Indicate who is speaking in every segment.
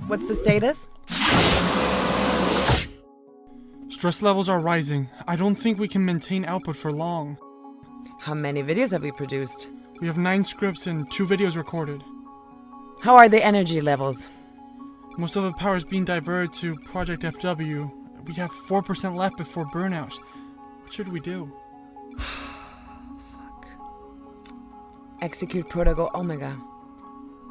Speaker 1: What's the status?
Speaker 2: Stress levels are rising. I don't think we can maintain output for long.
Speaker 1: How many videos have we produced?
Speaker 2: We have 9 scripts and 2 videos recorded.
Speaker 1: How are the energy levels?
Speaker 2: Most of the power is being diverted to Project FW. We have 4% left before burnout. What should we do?
Speaker 1: Fuck. Execute Protocol Omega.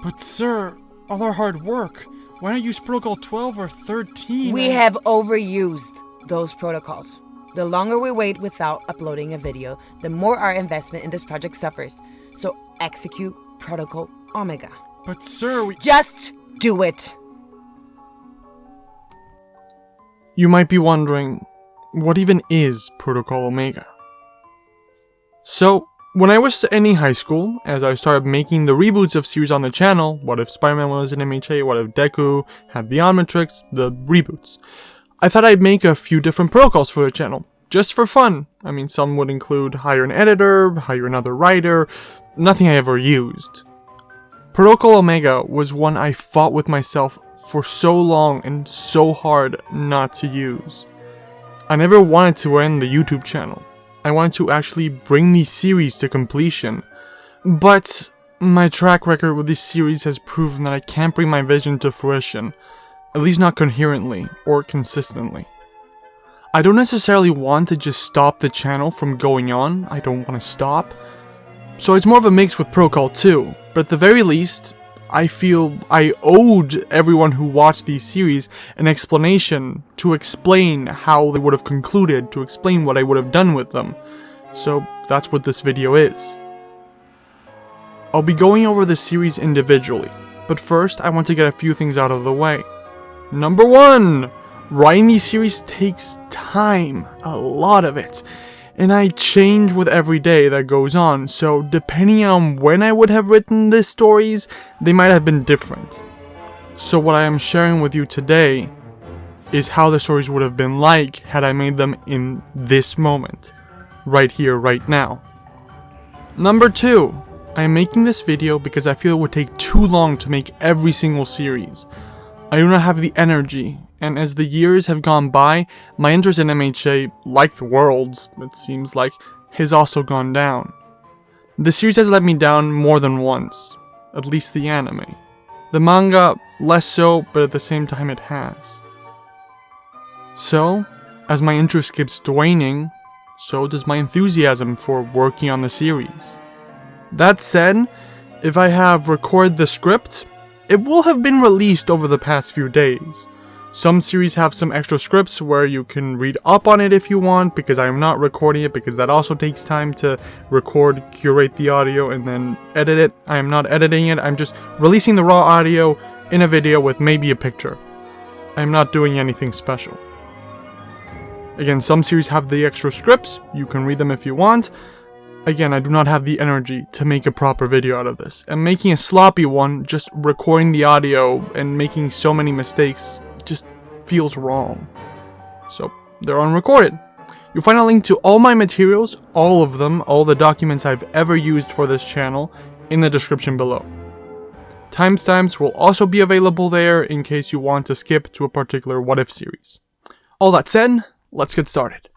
Speaker 2: But sir, all our hard work. Why not use Protocol 12 or 13?
Speaker 1: We have overused those protocols. The longer we wait without uploading a video, the more our investment in this project suffers. So execute Protocol Omega.
Speaker 2: But sir, we...
Speaker 1: Just do it!
Speaker 2: You might be wondering, what even is Protocol Omega? So, when I was ending high school, as I started making the reboots of series on the channel, What If Spider-Man was in MHA, What If Deku had the Omnitrix, the reboots, I thought I'd make a few different protocols for the channel, just for fun. I mean, some would include hire an editor, hire another writer, nothing I ever used. Protocol Omega was one I fought with myself for so long and so hard not to use. I never wanted to end the YouTube channel. I wanted to actually bring these series to completion. But my track record with this series has proven that I can't bring my vision to fruition, at least not coherently or consistently. I don't necessarily want to just stop the channel from going on, I don't want to stop. So it's more of a mix with Protocol 2, but at the very least, I feel I owed everyone who watched these series an explanation to explain how they would have concluded, to explain what I would have done with them. So that's what this video is. I'll be going over the series individually, but first I want to get a few things out of the way. Number 1! Writing these series takes time, a lot of it. And I change with every day that goes on, so depending on when I would have written these stories, they might have been different. So what I am sharing with you today is how the stories would have been like had I made them in this moment. Right here, right now. Number 2. I am making this video because I feel it would take too long to make every single series. I do not have the energy, and as the years have gone by, my interest in MHA, like the world's, it seems like, has also gone down. The series has let me down more than once, at least the anime. The manga, less so, but at the same time it has. So, as my interest keeps waning, so does my enthusiasm for working on the series. That said, if I have recorded the script, it will have been released over the past few days. Some series have some extra scripts where you can read up on it if you want, because I am not recording it because that also takes time to record, curate the audio, and then edit it. I am not editing it, I'm just releasing the raw audio in a video with maybe a picture. I am not doing anything special. Again, some series have the extra scripts, you can read them if you want. Again, I do not have the energy to make a proper video out of this, and making a sloppy one, just recording the audio and making so many mistakes, just feels wrong. So, they're unrecorded. You'll find a link to all my materials, all of them, all the documents I've ever used for this channel, in the description below. Timestamps will also be available there in case you want to skip to a particular What If series. All that said, let's get started.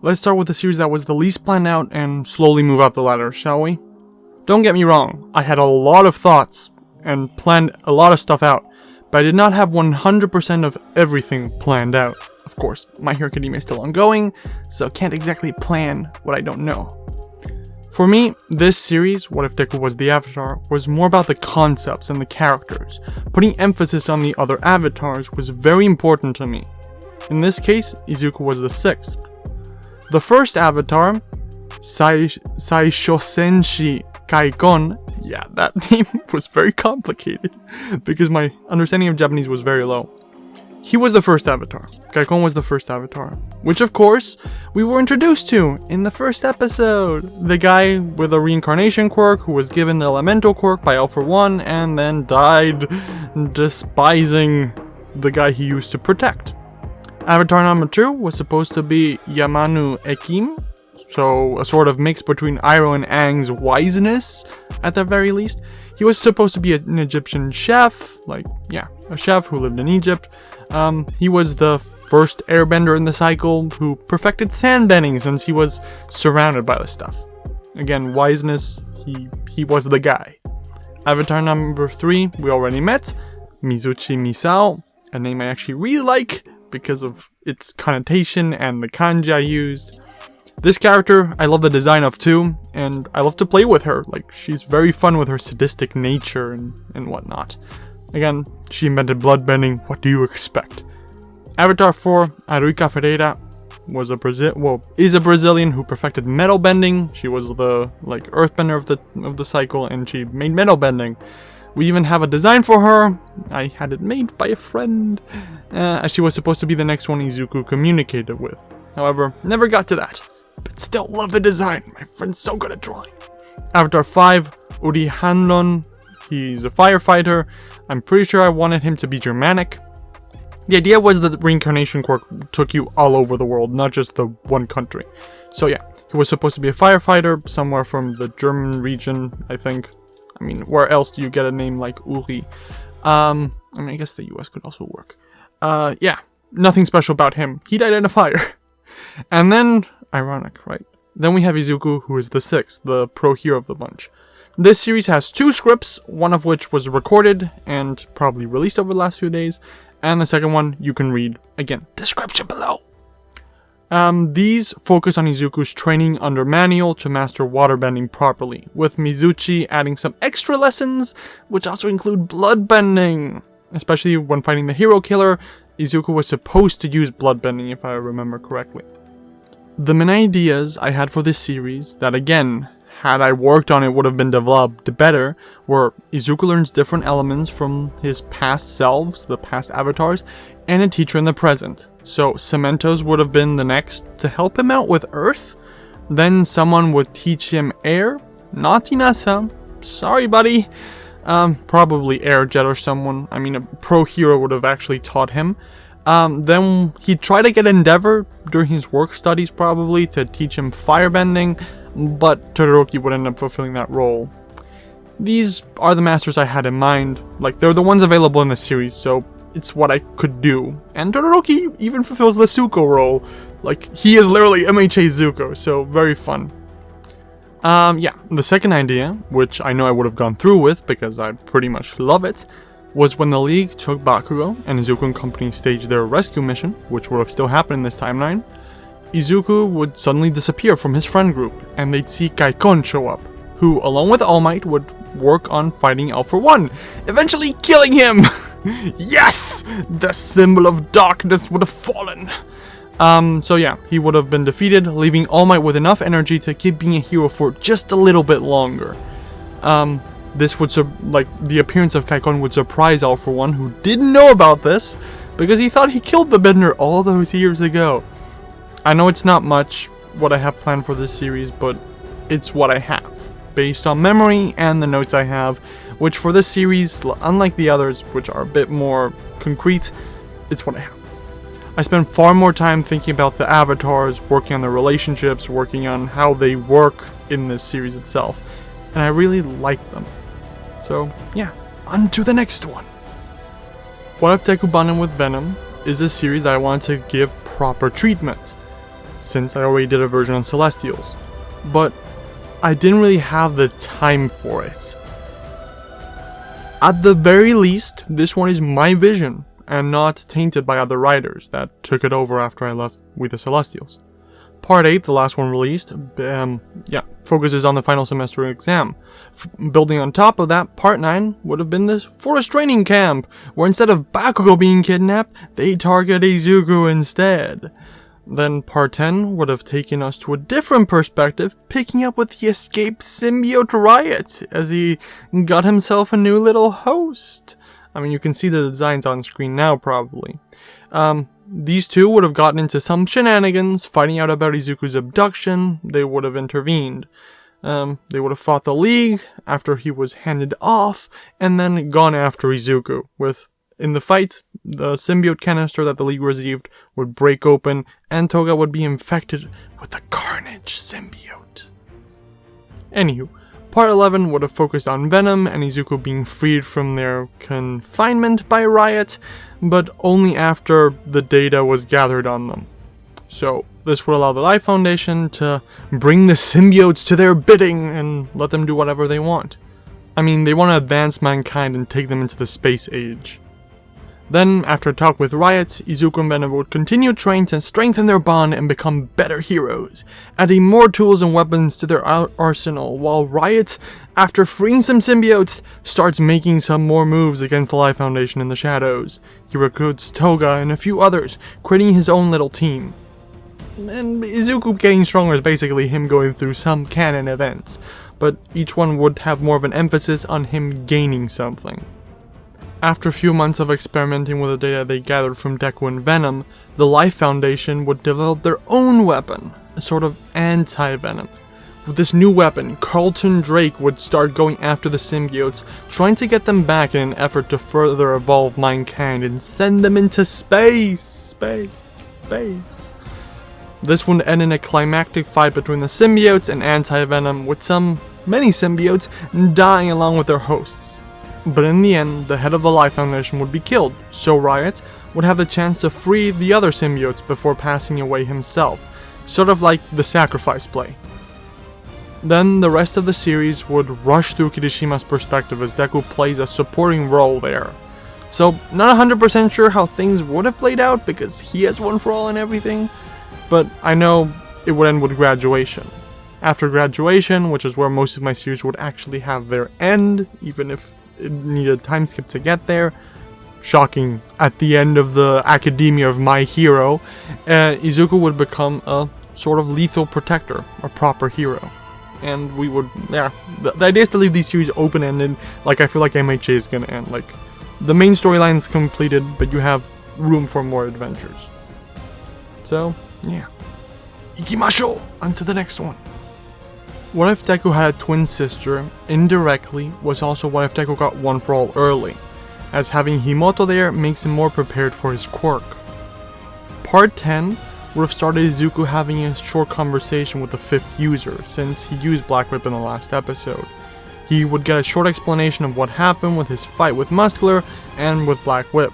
Speaker 2: Let's start with the series that was the least planned out and slowly move up the ladder, shall we? Don't get me wrong, I had a lot of thoughts and planned a lot of stuff out, but I did not have 100% of everything planned out. Of course, My Hero Academia is still ongoing, so can't exactly plan what I don't know. For me, this series, What If Deku Was the Avatar, was more about the concepts and the characters. Putting emphasis on the other avatars was very important to me. In this case, Izuku was the 6th. The first avatar, Saishosenshi Kaikon, yeah, that name was very complicated because my understanding of Japanese was very low. He was the first avatar. Kaikon was the first avatar, which of course we were introduced to in the first episode. The guy with a reincarnation quirk who was given the elemental quirk by All For One and then died despising the guy he used to protect. Avatar number 2 was supposed to be Yamanu Ekim, so a sort of mix between Iroh and Aang's wiseness, at the very least. He was supposed to be an Egyptian chef, a chef who lived in Egypt. He was the first airbender in the cycle who perfected sandbending since he was surrounded by this stuff. Again, wiseness, he was the guy. Avatar number 3, we already met, Mizuchi Misao, a name I actually really like because of its connotation and the kanji I used. This character, I love the design of too, and I love to play with her. She's very fun with her sadistic nature and whatnot. Again, she invented bloodbending, what do you expect? Avatar 4, Aruika Ferreira, is a Brazilian who perfected metal bending. She was the earthbender of the cycle, and she made metal bending. We even have a design for her. I had it made by a friend, as she was supposed to be the next one Izuku communicated with. However, never got to that. But still love the design. My friend's so good at drawing. Avatar 5, Uri Hanlon. He's a firefighter. I'm pretty sure I wanted him to be Germanic. The idea was that the reincarnation quirk took you all over the world, not just the one country. So yeah, he was supposed to be a firefighter, somewhere from the German region, I think. I mean, where else do you get a name like Uri? I guess the US could also work. Yeah, nothing special about him. He died in a fire. And then, ironic, right? Then we have Izuku, who is the 6th, the pro hero of the bunch. This series has 2 scripts, one of which was recorded and probably released over the last few days, and the second one you can read, again, description below. These focus on Izuku's training under manual to master waterbending properly, with Mizuchi adding some extra lessons, which also include bloodbending. Especially when fighting the hero killer, Izuku was supposed to use bloodbending if I remember correctly. The main ideas I had for this series, that again, had I worked on it would have been developed better, were Izuku learns different elements from his past selves, the past avatars, and a teacher in the present. So Cementos would have been the next to help him out with Earth. Then someone would teach him air, not Inasa. Sorry, buddy. Probably Airjet or someone. I mean, a pro hero would have actually taught him. Then he'd try to get Endeavor during his work studies probably to teach him firebending, but Todoroki would end up fulfilling that role. These are the masters I had in mind. They're the ones available in the series, so it's what I could do. And Todoroki even fulfills the Zuko role. He is literally MHA Zuko, so very fun. Yeah, the second idea, which I know I would have gone through with because I pretty much love it, was when the League took Bakugo and Izuku and company staged their rescue mission, which would have still happened in this timeline. Izuku would suddenly disappear from his friend group, and they'd see Kaikon show up, who, along with All Might, would work on fighting All For One, eventually killing him! Yes! The symbol of darkness would have fallen! So yeah, he would have been defeated, leaving All Might with enough energy to keep being a hero for just a little bit longer. This would, the appearance of Kaikon would surprise All For One, who didn't know about this, because he thought he killed the Bender all those years ago. I know it's not much what I have planned for this series, but it's what I have, based on memory and the notes I have, which for this series, unlike the others, which are a bit more concrete, it's what I have. I spend far more time thinking about the avatars, working on their relationships, working on how they work in this series itself, and I really like them. So yeah, on to the next one. What-If Deku Bonding with Venom is a series I want to give proper treatment, since I already did a version on Celestials, but I didn't really have the time for it. At the very least, this one is my vision, and not tainted by other writers that took it over after I left with the Celestials. Part 8, the last one released, focuses on the final semester exam. Building on top of that, Part 9 would have been this forest training camp, where instead of Bakugo being kidnapped, they target Izuku instead. Then Part 10 would have taken us to a different perspective, picking up with the escaped symbiote Riot, as he got himself a new little host. I mean, you can see the designs on screen now, probably. These two would have gotten into some shenanigans, finding out about Izuku's abduction. They would have intervened. They would have fought the League after he was handed off, and then gone after Izuku. In the fight, the symbiote canister that the League received would break open, and Toga would be infected with the Carnage symbiote. Anywho, Part 11 would have focused on Venom and Izuku being freed from their confinement by Riot, but only after the data was gathered on them. So this would allow the Life Foundation to bring the symbiotes to their bidding and let them do whatever they want. I mean, they want to advance mankind and take them into the space age. Then, after a talk with Riot, Izuku and Venom would continue trying to strengthen their bond and become better heroes, adding more tools and weapons to their arsenal, while Riot, after freeing some symbiotes, starts making some more moves against the Life Foundation in the shadows. He recruits Toga and a few others, creating his own little team. And Izuku getting stronger is basically him going through some canon events, but each one would have more of an emphasis on him gaining something. After a few months of experimenting with the data they gathered from Deku and Venom, the Life Foundation would develop their own weapon, a sort of anti-Venom. With this new weapon, Carlton Drake would start going after the symbiotes, trying to get them back in an effort to further evolve mankind and send them into space. This would end in a climactic fight between the symbiotes and anti-Venom, with many symbiotes dying along with their hosts. But in the end, the head of the Life Foundation would be killed, so Riot would have the chance to free the other symbiotes before passing away himself, sort of like the sacrifice play. Then the rest of the series would rush through Kirishima's perspective as Deku plays a supporting role there. So, not 100% sure how things would have played out because he has One for All and everything, but I know it would end with graduation. After graduation, which is where most of my series would actually have their end, even if it needed a time skip to get there. Shocking, at the end of the Academia of My Hero, Izuku would become a sort of lethal protector, a proper hero. And we would, the idea is to leave these series open-ended, like I feel like MHA is gonna end. Like, the main storyline's completed, but you have room for more adventures. So, yeah. Ikimashou! On to the next one. What If Deku had a twin sister, indirectly, was also What If Deku got One for All early, as having Himoto there makes him more prepared for his quirk. Part 10 would have started Izuku having a short conversation with the 5th user, since he used Black Whip in the last episode. He would get a short explanation of what happened with his fight with Muscular and with Black Whip.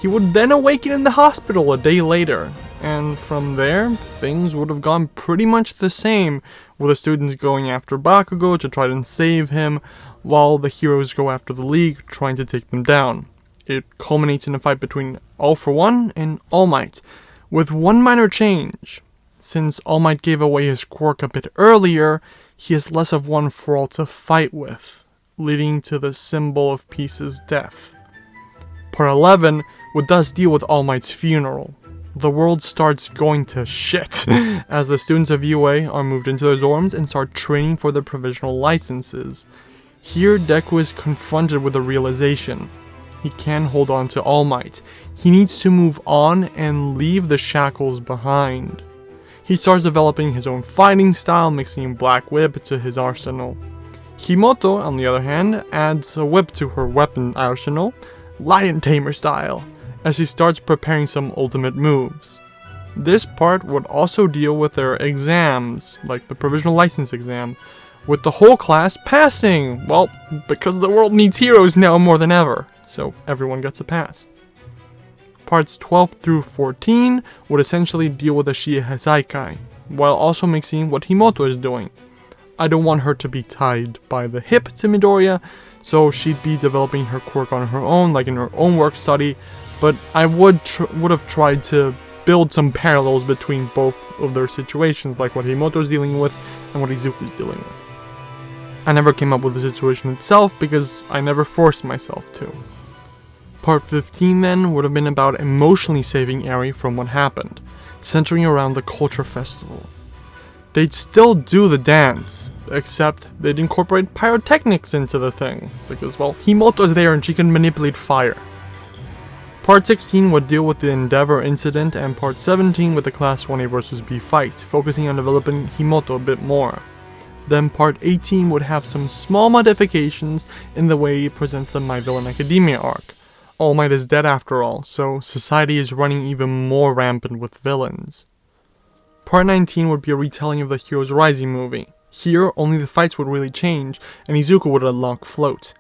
Speaker 2: He would then awaken in the hospital a day later, and from there, things would have gone pretty much the same, with the students going after Bakugo to try and save him, while the heroes go after the League, trying to take them down. It culminates in a fight between All For One and All Might, with one minor change. Since All Might gave away his quirk a bit earlier, he has less of One For All to fight with, leading to the symbol of peace's death. Part 11 would thus deal with All Might's funeral. The world starts going to shit as the students of UA are moved into their dorms and start training for their provisional licenses. Here, Deku is confronted with a realization. He can't hold on to All Might. He needs to move on and leave the shackles behind. He starts developing his own fighting style, mixing Black Whip to his arsenal. Himoto, on the other hand, adds a whip to her weapon arsenal, Lion Tamer style, as she starts preparing some ultimate moves. This part would also deal with their exams, like the provisional license exam, with the whole class passing, well, because the world needs heroes now more than ever, so everyone gets a pass. Parts 12 through 14 would essentially deal with the Shie Hazaikai, while also mixing what Himoto is doing. I don't want her to be tied by the hip to Midoriya, so she'd be developing her quirk on her own, like in her own work study, but I would have tried to build some parallels between both of their situations, like what Himoto's dealing with and what Izuku's dealing with. I never came up with the situation itself because I never forced myself to. Part 15 then would have been about emotionally saving Eri from what happened, centering around the culture festival. They'd still do the dance, except they'd incorporate pyrotechnics into the thing, because, well, Himoto's there and she can manipulate fire. Part 16 would deal with the Endeavor incident, and Part 17 with the Class 1A vs B fight, focusing on developing Himoto a bit more. Then Part 18 would have some small modifications in the way it presents the My Villain Academia arc. All Might is dead after all, so society is running even more rampant with villains. Part 19 would be a retelling of the Heroes Rising movie. Here, only the fights would really change, and Izuku would unlock Float.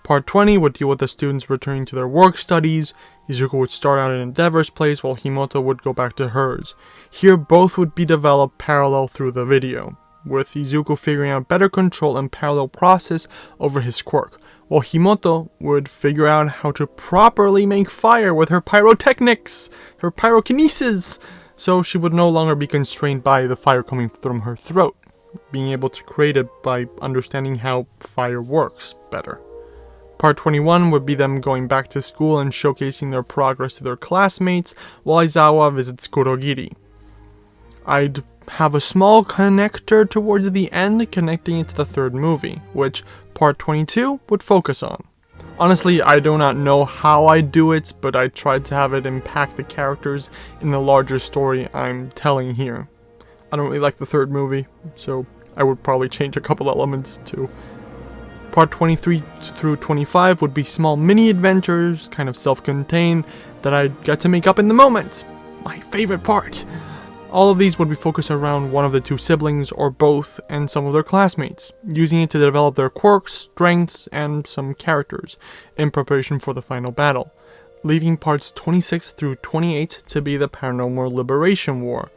Speaker 2: Part 20 would deal with the students returning to their work studies. Izuku would start out in Endeavor's place while Himoto would go back to hers. Here, both would be developed parallel through the video, with Izuku figuring out better control and parallel process over his quirk, while Himoto would figure out how to properly make fire with her pyrotechnics, her pyrokinesis, so she would no longer be constrained by the fire coming from her throat, being able to create it by understanding how fire works better. Part 21 would be them going back to school and showcasing their progress to their classmates, while Aizawa visits Kurogiri. I'd have a small connector towards the end connecting it to the third movie, which Part 22 would focus on. Honestly, I do not know how I do it, but I tried to have it impact the characters in the larger story I'm telling here. I don't really like the third movie, so I would probably change a couple elements too. Part 23 through 25 would be small mini adventures, kind of self-contained, that I'd get to make up in the moment. My favorite part! All of these would be focused around one of the two siblings, or both, and some of their classmates, using it to develop their quirks, strengths, and some characters, in preparation for the final battle, leaving parts 26 through 28 to be the Paranormal Liberation War.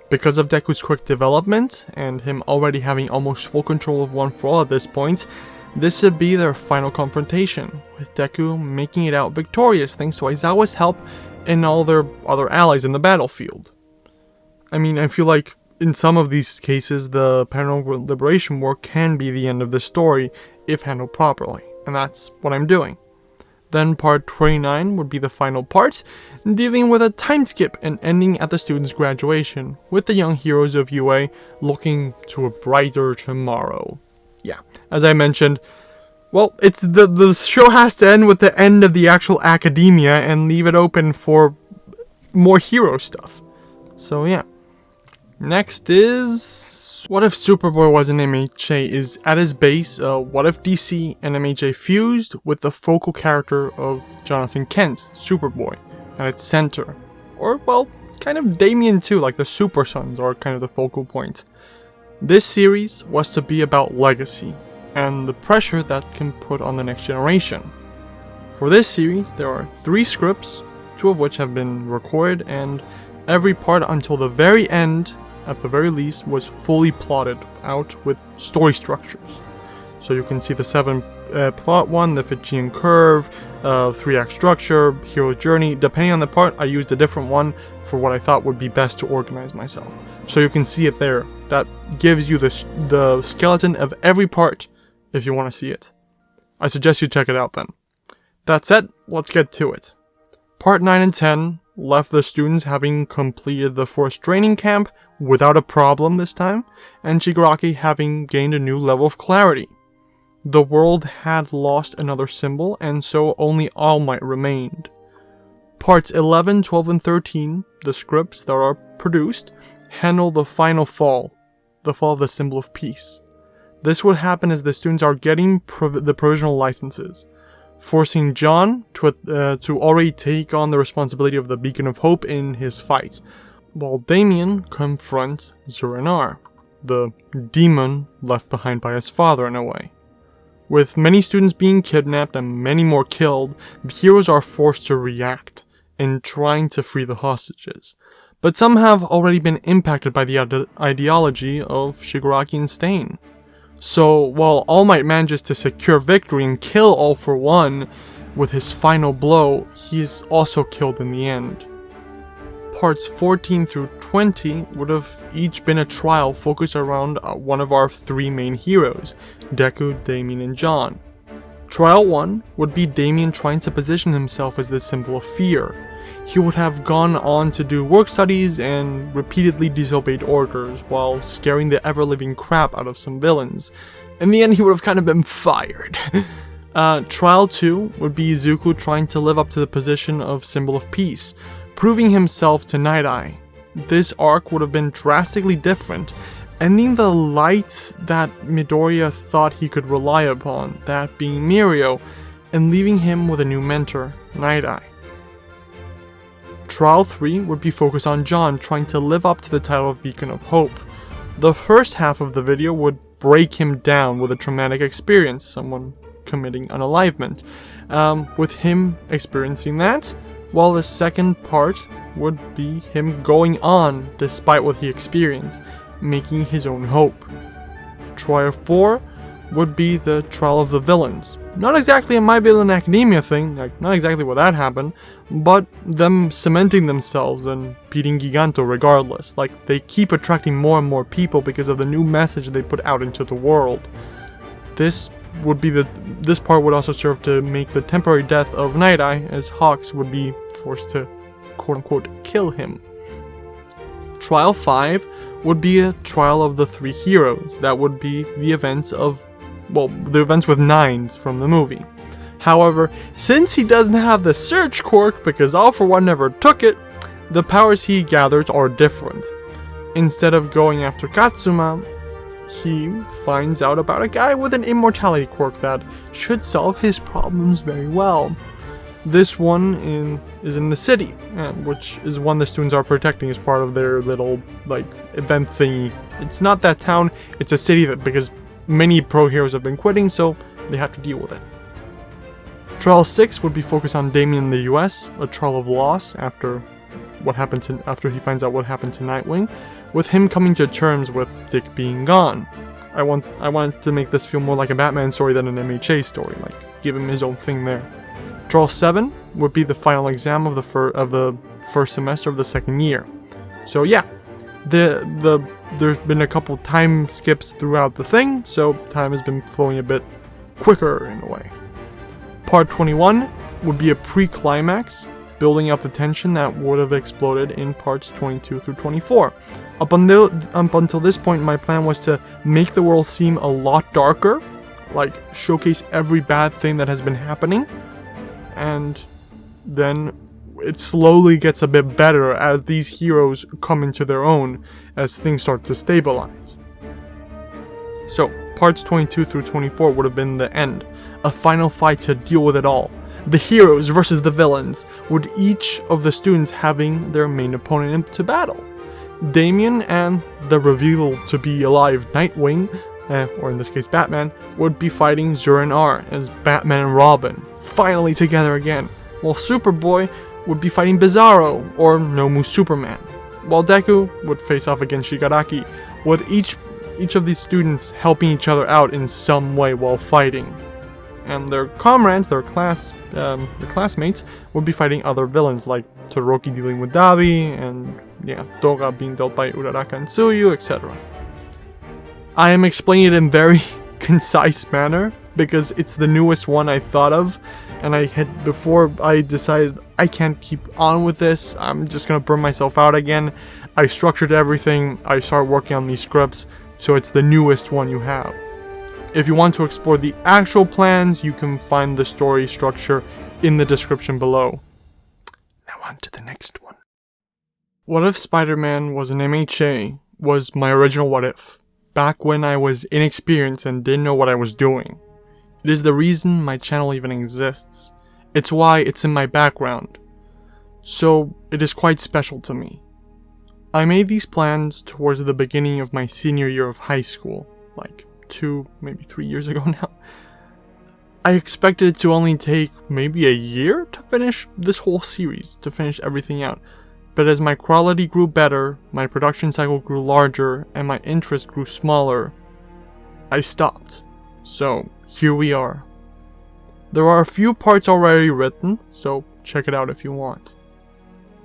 Speaker 2: Because of Deku's quick development, and him already having almost full control of One For All at this point, this would be their final confrontation, with Deku making it out victorious thanks to Aizawa's help and all their other allies in the battlefield. I mean, I feel like in some of these cases, the Paranormal Liberation War can be the end of the story if handled properly, and that's what I'm doing. Then part 29 would be the final part, dealing with a time skip and ending at the students' graduation, with the young heroes of UA looking to a brighter tomorrow. Yeah, as I mentioned, well, it's the show has to end with the end of the actual academia and leave it open for more hero stuff. So yeah. Next is... What if Superboy was an MHA is at his base, what if DC and MHA fused with the focal character of Jonathan Kent, Superboy, at its center? Or, well, kind of Damien too, like the Super Sons are kind of the focal point. This series was to be about legacy, and the pressure that can put on the next generation. For this series, there are 3 scripts, 2 of which have been recorded, and every part until the very end, at the very least, was fully plotted out with story structures. So you can see the 7 plot one, the Fijian curve, 3-act structure, hero journey. Depending on the part, I used a different one for what I thought would be best to organize myself. So you can see it there. That gives you the skeleton of every part if you want to see it. I suggest you check it out then. That said, let's get to it. Part 9 and 10 left the students having completed the forced training camp without a problem this time, and Shigaraki having gained a new level of clarity. The world had lost another symbol, and so only All Might remained. Parts 11, 12, and 13, the scripts that are produced, handle the final fall, the fall of the symbol of peace. This would happen as the students are getting the provisional licenses, forcing John to already take on the responsibility of the Beacon of Hope in his fight, while Damien confronts Zuranar, the demon left behind by his father in a way. With many students being kidnapped and many more killed, the heroes are forced to react in trying to free the hostages. But some have already been impacted by the ideology of Shigaraki and Stain. So while All Might manages to secure victory and kill All For One with his final blow, he is also killed in the end. Parts 14 through 20 would have each been a trial focused around one of our 3 main heroes, Deku, Damien, and John. Trial 1 would be Damien trying to position himself as the symbol of fear. He would have gone on to do work studies and repeatedly disobeyed orders while scaring the ever-living crap out of some villains. In the end, he would have kind of been fired. Trial 2 would be Izuku trying to live up to the position of symbol of peace, proving himself to Night Eye. This arc would have been drastically different, ending the light that Midoriya thought he could rely upon, that being Mirio, and leaving him with a new mentor, Night Eye. Trial 3 would be focused on John trying to live up to the title of Beacon of Hope. The first half of the video would break him down with a traumatic experience, someone committing unalivement, with him experiencing that, while the second part would be him going on despite what he experienced, making his own hope. Trial 4 would be the trial of the villains. Not exactly a My Villain Academia thing, like not exactly what that happened, but them cementing themselves and beating Giganto regardless. Like they keep attracting more and more people because of the new message they put out into the world. This part would also serve to make the temporary death of Night Eye, as Hawks would be forced to quote-unquote kill him. Trial 5 would be a trial of the three heroes. That would be the events with Nines from the movie. However, since he doesn't have the search quirk because All For One never took it, the powers he gathers are different. Instead of going after Katsuma, he finds out about a guy with an immortality quirk that should solve his problems very well. This one is in the city, which is one the students are protecting as part of their little event thingy. It's not that town, it's a city because many pro heroes have been quitting, so they have to deal with it. Trial 6 would be focused on Damien in the US, a trial of loss after he finds out what happened to Nightwing, with him coming to terms with Dick being gone. I wanted to make this feel more like a Batman story than an MHA story, give him his own thing there. Trial 7 would be the final exam of the first semester of the second year. So yeah, there's been a couple time skips throughout the thing, so time has been flowing a bit quicker in a way. Part 21 would be a pre-climax, building up the tension that would have exploded in parts 22 through 24. Up until this point, my plan was to make the world seem a lot darker, showcase every bad thing that has been happening, and then it slowly gets a bit better as these heroes come into their own, as things start to stabilize. So, parts 22 through 24 would have been the end, a final fight to deal with it all. The heroes versus the villains, with each of the students having their main opponent to battle. Damien and the revealed to be alive Nightwing, or in this case Batman, would be fighting Zur and R as Batman and Robin, finally together again, while Superboy would be fighting Bizarro, or Nomu Superman, while Deku would face off against Shigaraki, with each of these students helping each other out in some way while fighting. And their comrades, their classmates, would be fighting other villains like Todoroki dealing with Dabi, and Doga being dealt by Uraraka and Tsuyu, etc. I am explaining it in very concise manner because it's the newest one I thought of, and before I decided I can't keep on with this, I'm just gonna burn myself out again. I structured everything, I started working on these scripts, so it's the newest one you have. If you want to explore the actual plans, you can find the story structure in the description below. Now on to the next one. What If Spider-Man was an MHA was my original What If, back when I was inexperienced and didn't know what I was doing. It is the reason my channel even exists. It's why it's in my background. So it is quite special to me. I made these plans towards the beginning of my senior year of high school, 2, maybe 3 years ago now. I expected it to only take maybe a year to finish this whole series, to finish everything out. But as my quality grew better, my production cycle grew larger, and my interest grew smaller, I stopped. So, here we are. There are a few parts already written, so check it out if you want.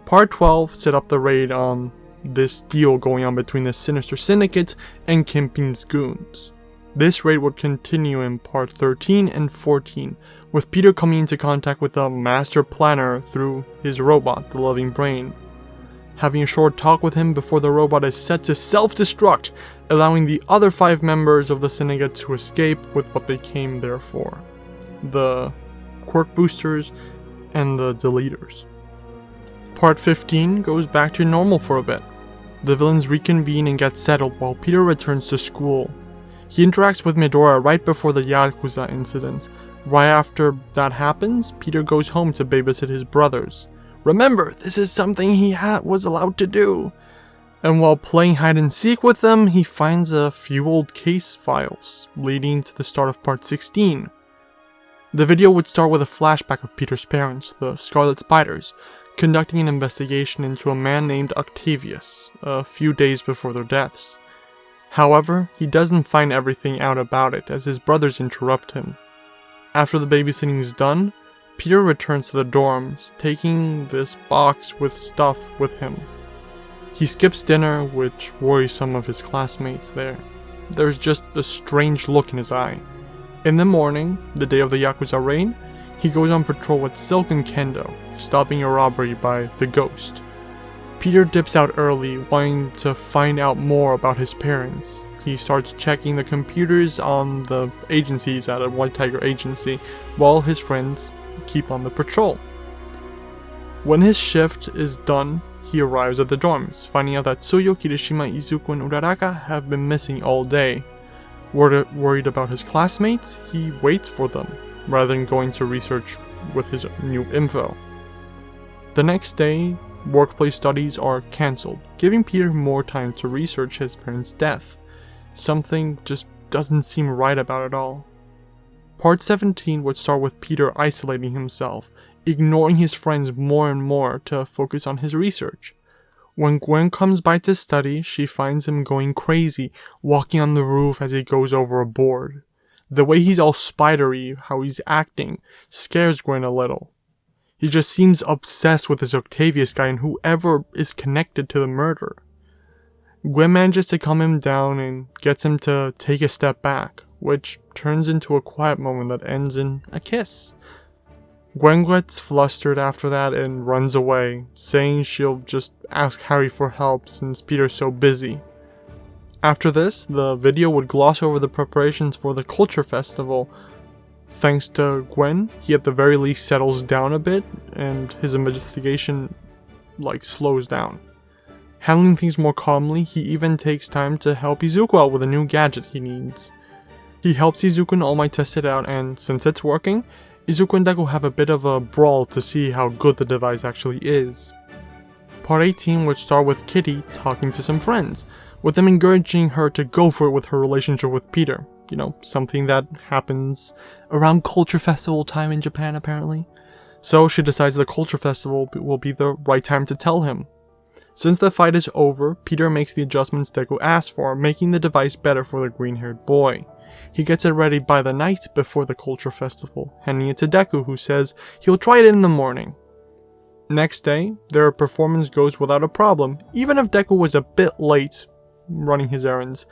Speaker 2: Part 12 set up the raid on this deal going on between the Sinister Syndicate and Kingpin's goons. This raid would continue in part 13 and 14, with Peter coming into contact with the Master Planner through his robot, the Loving Brain. Having a short talk with him before the robot is set to self-destruct, allowing the other 5 members of the Syndicate to escape with what they came there for. The Quirk Boosters and the Deleters. Part 15 goes back to normal for a bit. The villains reconvene and get settled while Peter returns to school. He interacts with Midora right before the Yakuza incident. Right after that happens, Peter goes home to babysit his brothers. Remember, this is something he was allowed to do. And while playing hide and seek with them, he finds a few old case files, leading to the start of part 16. The video would start with a flashback of Peter's parents, the Scarlet Spiders, conducting an investigation into a man named Octavius, a few days before their deaths. However, he doesn't find everything out about it as his brothers interrupt him. After the babysitting is done, Peter returns to the dorms, taking this box with stuff with him. He skips dinner, which worries some of his classmates there. There's just a strange look in his eye. In the morning, the day of the Yakuza raid, he goes on patrol with Silk and Kendo, stopping a robbery by the Ghost. Peter dips out early, wanting to find out more about his parents. He starts checking the computers on the agencies at a White Tiger agency, while his friends keep on the patrol. When his shift is done, he arrives at the dorms, finding out that Tsuyo, Kirishima, Izuku, and Uraraka have been missing all day. Worried about his classmates, he waits for them, rather than going to research with his new info. The next day, workplace studies are cancelled, giving Peter more time to research his parents' death. Something just doesn't seem right about it all. Part 17 would start with Peter isolating himself, ignoring his friends more and more to focus on his research. When Gwen comes by to study, she finds him going crazy, walking on the roof as he goes over a board. The way he's all spidery, how he's acting, scares Gwen a little. He just seems obsessed with this Octavius guy and whoever is connected to the murder. Gwen manages to calm him down and gets him to take a step back, which turns into a quiet moment that ends in a kiss. Gwen gets flustered after that and runs away, saying she'll just ask Harry for help since Peter's so busy. After this, the video would gloss over the preparations for the Culture Festival. Thanks to Gwen, he at the very least settles down a bit, and his investigation, slows down. Handling things more calmly, he even takes time to help Izuku out with a new gadget he needs. He helps Izuku and All Might test it out, and since it's working, Izuku and Deku have a bit of a brawl to see how good the device actually is. Part 18 would start with Kitty talking to some friends, with them encouraging her to go for it with her relationship with Peter. You know, something that happens around Culture Festival time in Japan apparently. So she decides the Culture Festival will be the right time to tell him. Since the fight is over, Peter makes the adjustments Deku asked for, making the device better for the green-haired boy. He gets it ready by the night before the Culture Festival, handing it to Deku, who says he'll try it in the morning. Next day, their performance goes without a problem, even if Deku was a bit late running his errands.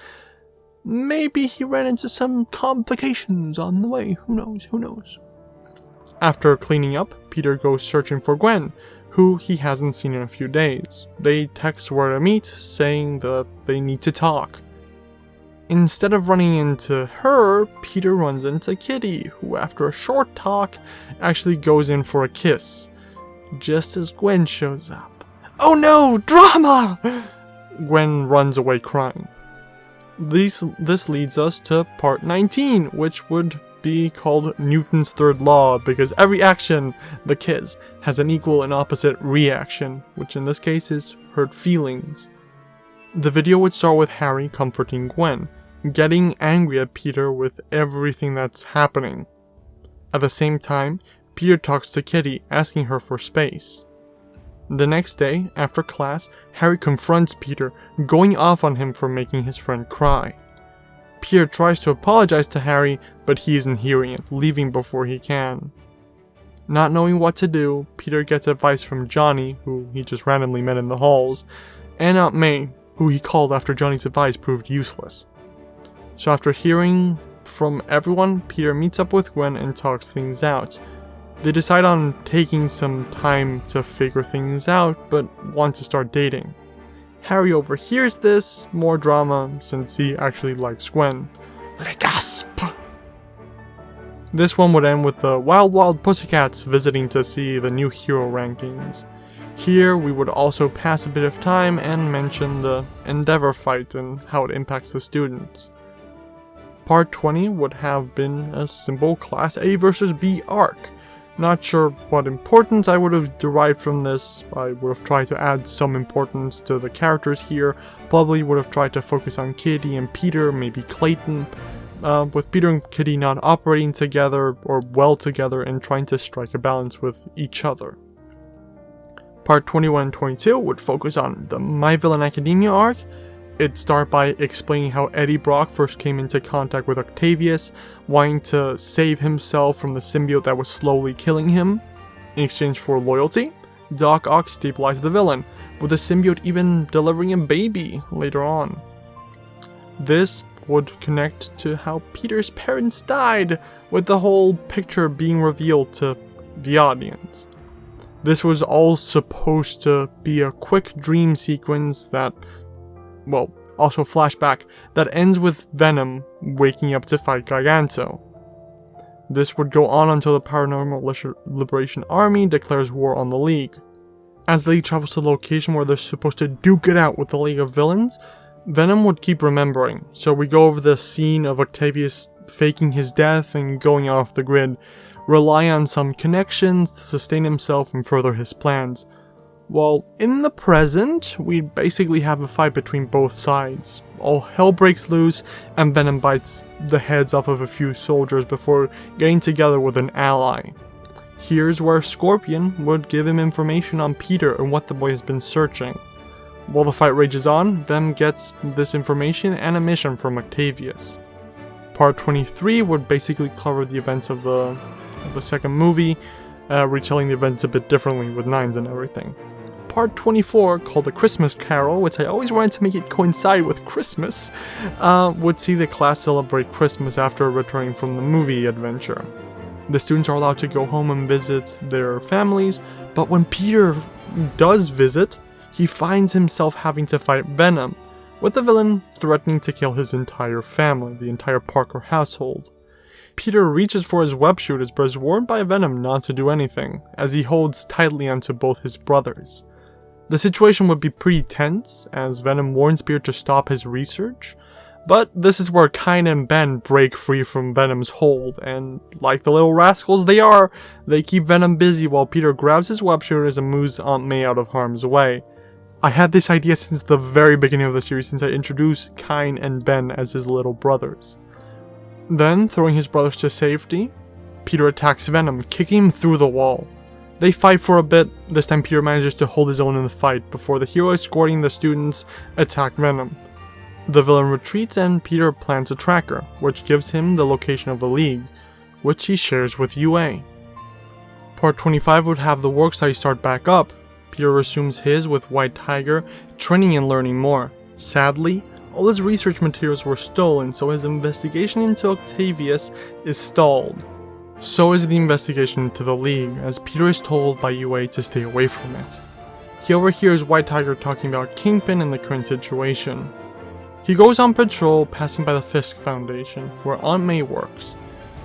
Speaker 2: Maybe he ran into some complications on the way, who knows. After cleaning up, Peter goes searching for Gwen, who he hasn't seen in a few days. They text where to meet, saying that they need to talk. Instead of running into her, Peter runs into Kitty, who after a short talk, actually goes in for a kiss, just as Gwen shows up. Oh no, drama! Gwen runs away crying. This leads us to part 19, which would be called Newton's third law, because every action, the kiss, has an equal and opposite reaction, which in this case is hurt feelings. The video would start with Harry comforting Gwen, getting angry at Peter with everything that's happening. At the same time, Peter talks to Kitty, asking her for space. The next day, after class, Harry confronts Peter, going off on him for making his friend cry. Peter tries to apologize to Harry, but he isn't hearing it, leaving before he can. Not knowing what to do, Peter gets advice from Johnny, who he just randomly met in the halls, and Aunt May, who he called after Johnny's advice proved useless. So after hearing from everyone, Peter meets up with Gwen and talks things out. They decide on taking some time to figure things out, but want to start dating. Harry overhears this, more drama, since he actually likes Gwen. Le gasp! This one would end with the Wild Pussycats visiting to see the new hero rankings. Here we would also pass a bit of time and mention the Endeavor fight and how it impacts the students. Part 20 would have been a simple Class A vs B arc, Not sure what importance I would have derived from this. I would have tried to add some importance to the characters here. Probably would have tried to focus on Kitty and Peter, maybe Clayton. With Peter and Kitty not operating together or well together and trying to strike a balance with each other. Part 21 and 22 would focus on the My Villain Academia arc. It'd start by explaining how Eddie Brock first came into contact with Octavius, wanting to save himself from the symbiote that was slowly killing him. In exchange for loyalty, Doc Ock stabilized the villain, with the symbiote even delivering a baby later on. This would connect to how Peter's parents died, with the whole picture being revealed to the audience. This was all supposed to be a quick dream sequence that, well, also flashback, that ends with Venom waking up to fight Giganto. This would go on until the Paranormal Liberation Army declares war on the League. As the League travels to the location where they're supposed to duke it out with the League of Villains, Venom would keep remembering, so we go over the scene of Octavius faking his death and going off the grid, rely on some connections to sustain himself and further his plans. While in the present, we basically have a fight between both sides. All hell breaks loose, and Venom bites the heads off of a few soldiers before getting together with an ally. Here's where Scorpion would give him information on Peter and what the boy has been searching. While the fight rages on, Venom gets this information and a mission from Octavius. Part 23 would basically cover the events of the second movie, retelling the events a bit differently with nines and everything. Part 24, called A Christmas Carol, which I always wanted to make it coincide with Christmas, would see the class celebrate Christmas after returning from the movie adventure. The students are allowed to go home and visit their families, but when Peter does visit, he finds himself having to fight Venom, with the villain threatening to kill his entire family, the entire Parker household. Peter reaches for his web shooters but is warned by Venom not to do anything, as he holds tightly onto both his brothers. The situation would be pretty tense, as Venom warns Peter to stop his research, but this is where Kain and Ben break free from Venom's hold, and like the little rascals they are, they keep Venom busy while Peter grabs his web shooters and moves Aunt May out of harm's way. I had this idea since the very beginning of the series, since I introduced Kain and Ben as his little brothers. Then, throwing his brothers to safety, Peter attacks Venom, kicking him through the wall. They fight for a bit. This time Peter manages to hold his own in the fight before the hero escorting the students attack Venom. The villain retreats and Peter plants a tracker, which gives him the location of the League, which he shares with UA. Part 25 would have the work study start back up. Peter resumes his with White Tiger, training and learning more. Sadly, all his research materials were stolen, so his investigation into Octavius is stalled. So is the investigation into the League, as Peter is told by UA to stay away from it. He overhears White Tiger talking about Kingpin and the current situation. He goes on patrol, passing by the Fisk Foundation, where Aunt May works,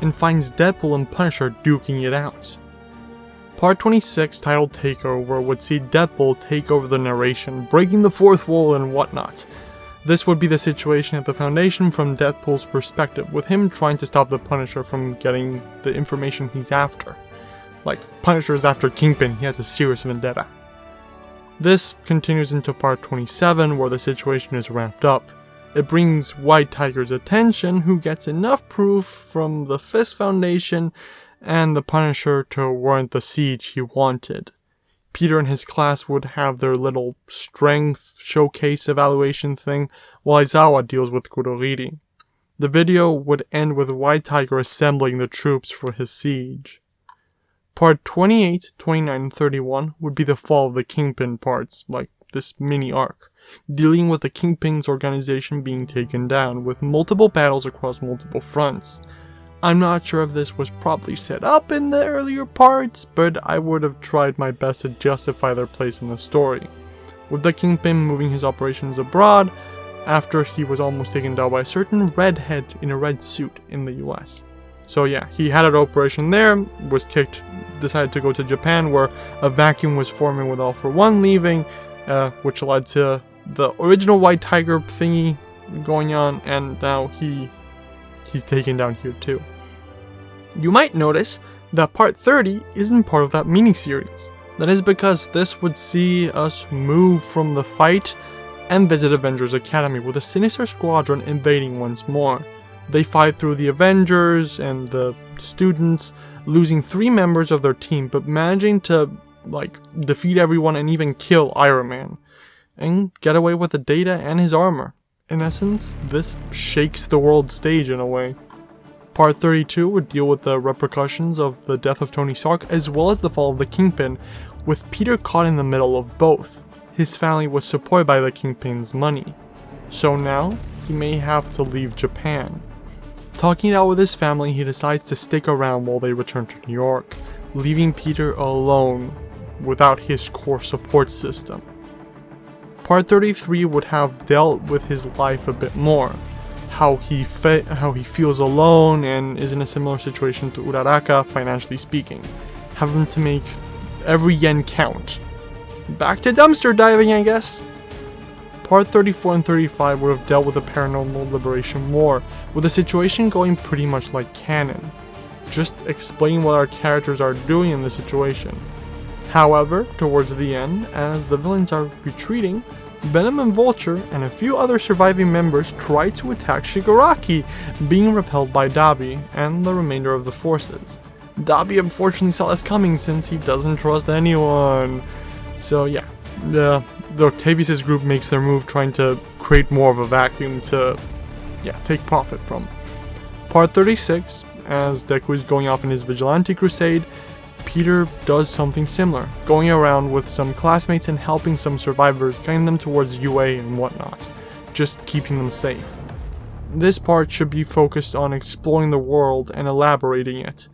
Speaker 2: and finds Deadpool and Punisher duking it out. Part 26, titled Takeover, would see Deadpool take over the narration, breaking the fourth wall and whatnot. This would be the situation at the Foundation from Deadpool's perspective, with him trying to stop the Punisher from getting the information he's after. Like, Punisher is after Kingpin, he has a serious vendetta. This continues into Part 27, where the situation is wrapped up. It brings White Tiger's attention, who gets enough proof from the Fisk Foundation and the Punisher to warrant the siege he wanted. Peter and his class would have their little strength showcase evaluation thing, while Aizawa deals with Kurogiri. The video would end with White Tiger assembling the troops for his siege. Part 28, 29, and 31 would be the fall of the Kingpin parts, like this mini arc, dealing with the Kingpin's organization being taken down, with multiple battles across multiple fronts. I'm not sure if this was properly set up in the earlier parts, but I would have tried my best to justify their place in the story, with the Kingpin moving his operations abroad after he was almost taken down by a certain redhead in a red suit in the US. So yeah, he had an operation there, was kicked, decided to go to Japan, where a vacuum was forming with All For One leaving, which led to the original White Tiger thingy going on, and now he's taken down here too. You might notice that part 30 isn't part of that miniseries. That is because this would see us move from the fight and visit Avengers Academy with a Sinister Squadron invading once more. They fight through the Avengers and the students, losing 3 members of their team, but managing to defeat everyone and even kill Iron Man, and get away with the Data and his armor. In essence, this shakes the world stage in a way. Part 32 would deal with the repercussions of the death of Tony Stark as well as the fall of the Kingpin, with Peter caught in the middle of both. His family was supported by the Kingpin's money, so now he may have to leave Japan. Talking it out with his family, he decides to stick around while they return to New York, leaving Peter alone without his core support system. Part 33 would have dealt with his life a bit more, how he feels alone and is in a similar situation to Uraraka financially speaking, having to make every yen count. Back to dumpster diving, I guess. Part 34 and 35 would have dealt with the paranormal liberation war, with the situation going pretty much like canon, just explain what our characters are doing in the situation. However, towards the end, as the villains are retreating, Venom and Vulture and a few other surviving members try to attack Shigaraki, being repelled by Dabi and the remainder of the forces. Dabi unfortunately saw this coming since he doesn't trust anyone. So yeah, the Octavius' group makes their move, trying to create more of a vacuum to take profit from. Part 36, as Deku is going off in his vigilante crusade, Peter does something similar, going around with some classmates and helping some survivors, guiding them towards UA and whatnot, just keeping them safe. This part should be focused on exploring the world and elaborating it.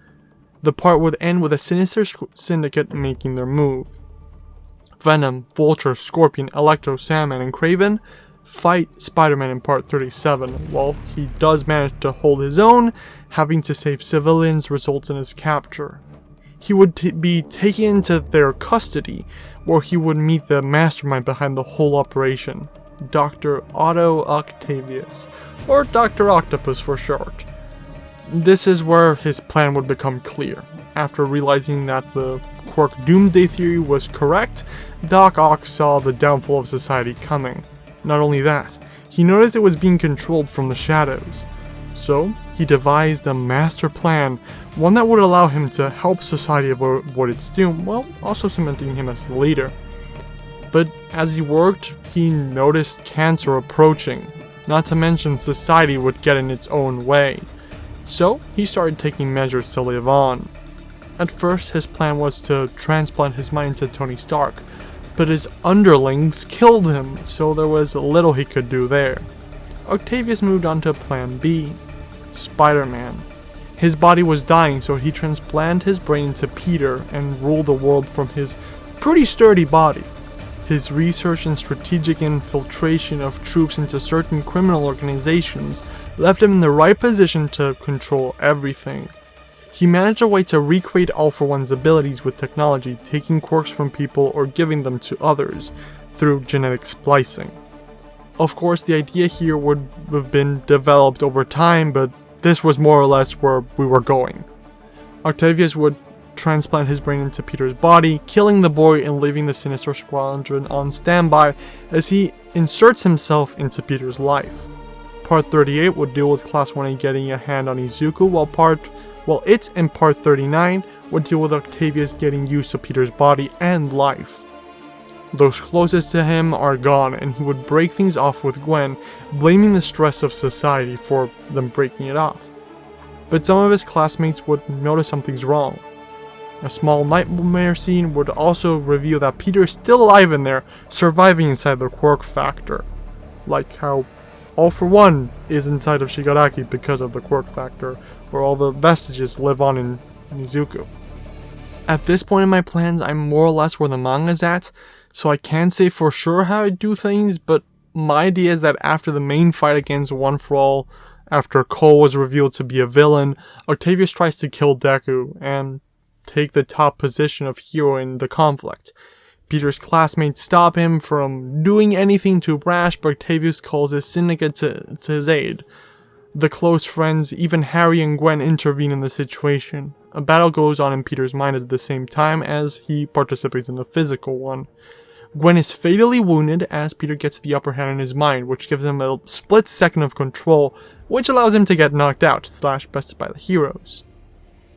Speaker 2: The part would end with a Sinister Syndicate making their move. Venom, Vulture, Scorpion, Electro, Sandman, and Kraven fight Spider-Man in Part 37. While he does manage to hold his own, having to save civilians results in his capture. He would be taken into their custody, where he would meet the mastermind behind the whole operation, Dr. Otto Octavius, or Dr. Octopus for short. This is where his plan would become clear. After realizing that the Quark Doomsday Theory was correct, Doc Ock saw the downfall of society coming. Not only that, he noticed it was being controlled from the shadows. So, he devised a master plan, one that would allow him to help society avoid its doom, while also cementing him as the leader. But as he worked, he noticed cancer approaching, not to mention society would get in its own way. So, he started taking measures to live on. At first, his plan was to transplant his mind to Tony Stark, but his underlings killed him, so there was little he could do there. Octavius moved on to plan B, Spider-Man. His body was dying, so he transplanted his brain into Peter and ruled the world from his pretty sturdy body. His research and strategic infiltration of troops into certain criminal organizations left him in the right position to control everything. He managed a way to recreate All For One's abilities with technology, taking quirks from people or giving them to others through genetic splicing. Of course, the idea here would have been developed over time, but this was more or less where we were going. Octavius would transplant his brain into Peter's body, killing the boy and leaving the Sinister Squadron on standby as he inserts himself into Peter's life. Part 38 would deal with Class 1A getting a hand on Izuku, while it in Part 39 would deal with Octavius getting used to Peter's body and life. Those closest to him are gone, and he would break things off with Gwen, blaming the stress of society for them breaking it off. But some of his classmates would notice something's wrong. A small nightmare scene would also reveal that Peter is still alive in there, surviving inside the Quark Factor. Like how All For One is inside of Shigaraki because of the Quark Factor, where all the vestiges live on in Izuku. At this point in my plans, I'm more or less where the manga's at, so I can't say for sure how I do things, but my idea is that after the main fight against One For All, after Cole was revealed to be a villain, Octavius tries to kill Deku and take the top position of hero in the conflict. Peter's classmates stop him from doing anything too rash, but Octavius calls his syndicate to his aid. The close friends, even Harry and Gwen, intervene in the situation. A battle goes on in Peter's mind at the same time as he participates in the physical one. Gwen is fatally wounded as Peter gets the upper hand in his mind, which gives him a split second of control, which allows him to get knocked out / bested by the heroes.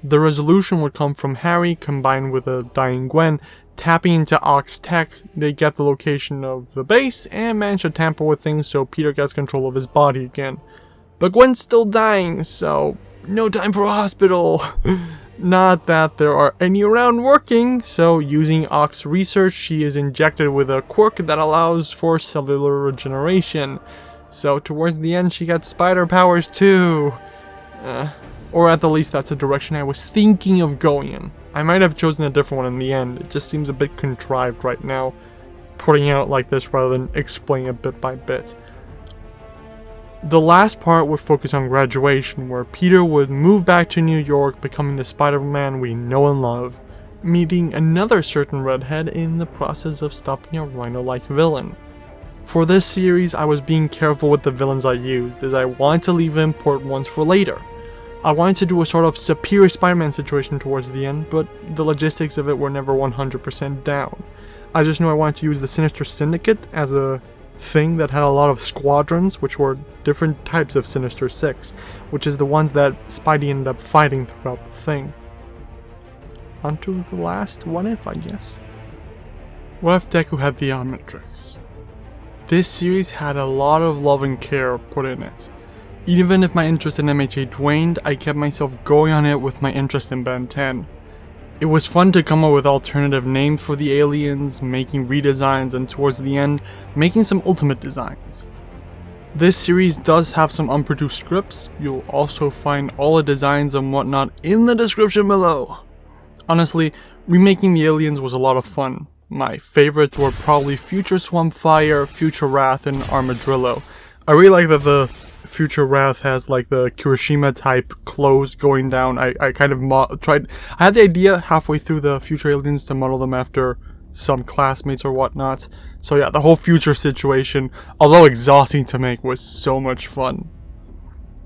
Speaker 2: The resolution would come from Harry combined with a dying Gwen. Tapping into Ox Tech, they get the location of the base and manage to tamper with things so Peter gets control of his body again. But Gwen's still dying, so no time for a hospital. Not that there are any around working, so using Ox research, she is injected with a quirk that allows for cellular regeneration. So towards the end, she gets spider powers too. Or at the least, that's the direction I was thinking of going in. I might have chosen a different one in the end. It just seems a bit contrived right now, putting it out like this rather than explaining it bit by bit. The last part would focus on graduation, where Peter would move back to New York, becoming the Spider-Man we know and love, meeting another certain redhead in the process of stopping a Rhino-like villain. For this series, I was being careful with the villains I used, as I wanted to leave important ones for later. I wanted to do a sort of superior Spider-Man situation towards the end, but the logistics of it were never 100% down. I just knew I wanted to use the Sinister Syndicate as a thing that had a lot of squadrons, which were different types of Sinister Six, which is the ones that Spidey ended up fighting throughout the thing. On to the last What If, I guess. What if Deku had the Omnitrix? This series had a lot of love and care put in it. Even if my interest in MH8 waned, I kept myself going on it with my interest in Ben 10. It was fun to come up with alternative names for the aliens, making redesigns, and towards the end, making some ultimate designs. This series does have some unproduced scripts. You'll also find all the designs and whatnot in the description below. Honestly, remaking the aliens was a lot of fun. My favorites were probably Future Swampfire, Future Wrath, and Armadillo. I really like that the Future Wrath has like the Kirishima type clothes going down. I kind of tried. I had the idea halfway through the future aliens to model them after some classmates or whatnot. So yeah, the whole future situation, although exhausting to make, was so much fun.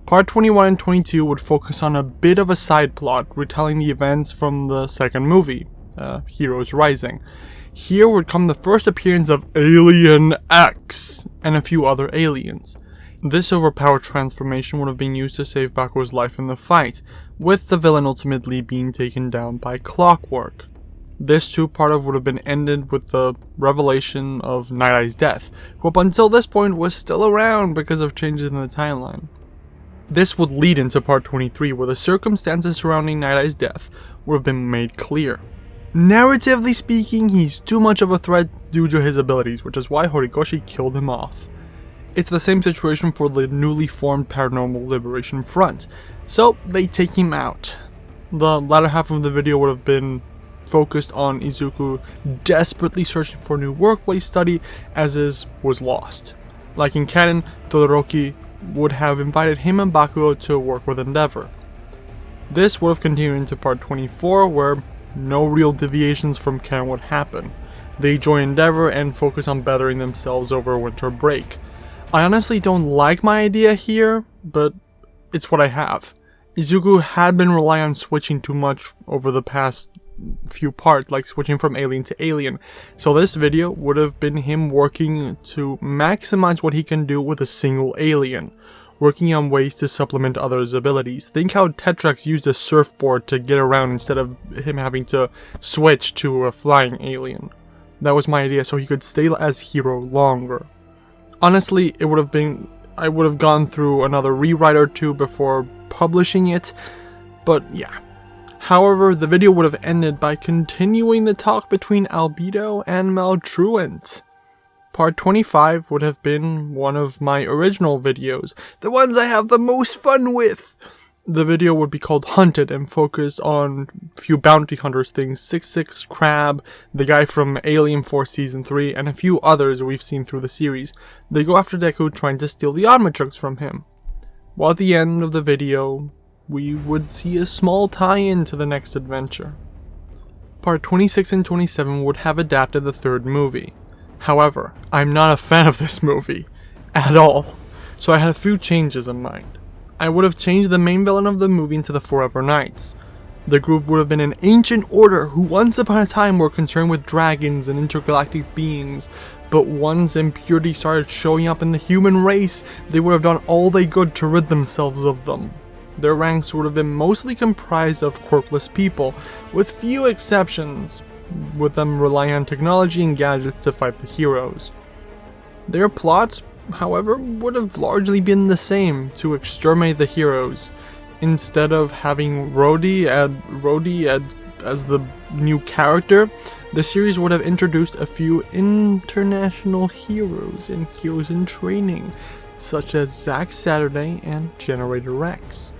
Speaker 2: Part 21 and 22 would focus on a bit of a side plot, retelling the events from the second movie, Heroes Rising. Here would come the first appearance of Alien X and a few other aliens. This overpowered transformation would have been used to save Baku's life in the fight, with the villain ultimately being taken down by Clockwork. This two-parter would have been ended with the revelation of Night Eye's death, who up until this point was still around because of changes in the timeline. This would lead into part 23, where the circumstances surrounding Night Eye's death would have been made clear. Narratively speaking, he's too much of a threat due to his abilities, which is why Horikoshi killed him off. It's the same situation for the newly formed Paranormal Liberation Front, so they take him out. The latter half of the video would have been focused on Izuku desperately searching for a new workplace study as his was lost. Like in canon, Todoroki would have invited him and Bakugo to work with Endeavor. This would have continued into part 24, where no real deviations from canon would happen. They join Endeavor and focus on bettering themselves over winter break. I honestly don't like my idea here, but it's what I have. Izuku had been relying on switching too much over the past few parts, like switching from alien to alien, so this video would have been him working to maximize what he can do with a single alien, working on ways to supplement others' abilities. Think how Tetrax used a surfboard to get around instead of him having to switch to a flying alien. That was my idea, so he could stay as hero longer. Honestly, I would have gone through another rewrite or two before publishing it, but yeah. However, the video would have ended by continuing the talk between Albedo and Maltruant. Part 25 would have been one of my original videos, the ones I have the most fun with. The video would be called Hunted and focused on a few bounty hunters things, 66 Crab, the guy from Alien Force Season 3, and a few others we've seen through the series. They go after Deku trying to steal the Omnitrix from him. While at the end of the video, we would see a small tie-in to the next adventure. Part 26 and 27 would have adapted the third movie. However, I'm not a fan of this movie at all, so I had a few changes in mind. I would have changed the main villain of the movie into the Forever Knights. The group would have been an ancient order who once upon a time were concerned with dragons and intergalactic beings, but once impurity started showing up in the human race, they would have done all they could to rid themselves of them. Their ranks would have been mostly comprised of quirkless people, with few exceptions, with them relying on technology and gadgets to fight the heroes. Their plot, however, would have largely been the same, to exterminate the heroes. Instead of having Rhodey as the new character, the series would have introduced a few international heroes and heroes in training, such as Zack Saturday and Generator Rex.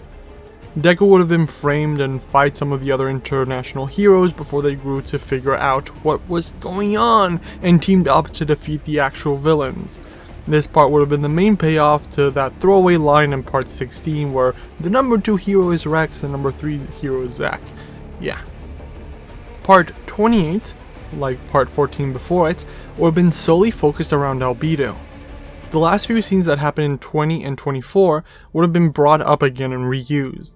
Speaker 2: Deku would have been framed and fight some of the other international heroes before they grew to figure out what was going on and teamed up to defeat the actual villains. This part would have been the main payoff to that throwaway line in part 16 where the number 2 hero is Rex and number 3 hero is Zack. Yeah. Part 28, like part 14 before it, would have been solely focused around Albedo. The last few scenes that happened in 20 and 24 would have been brought up again and reused.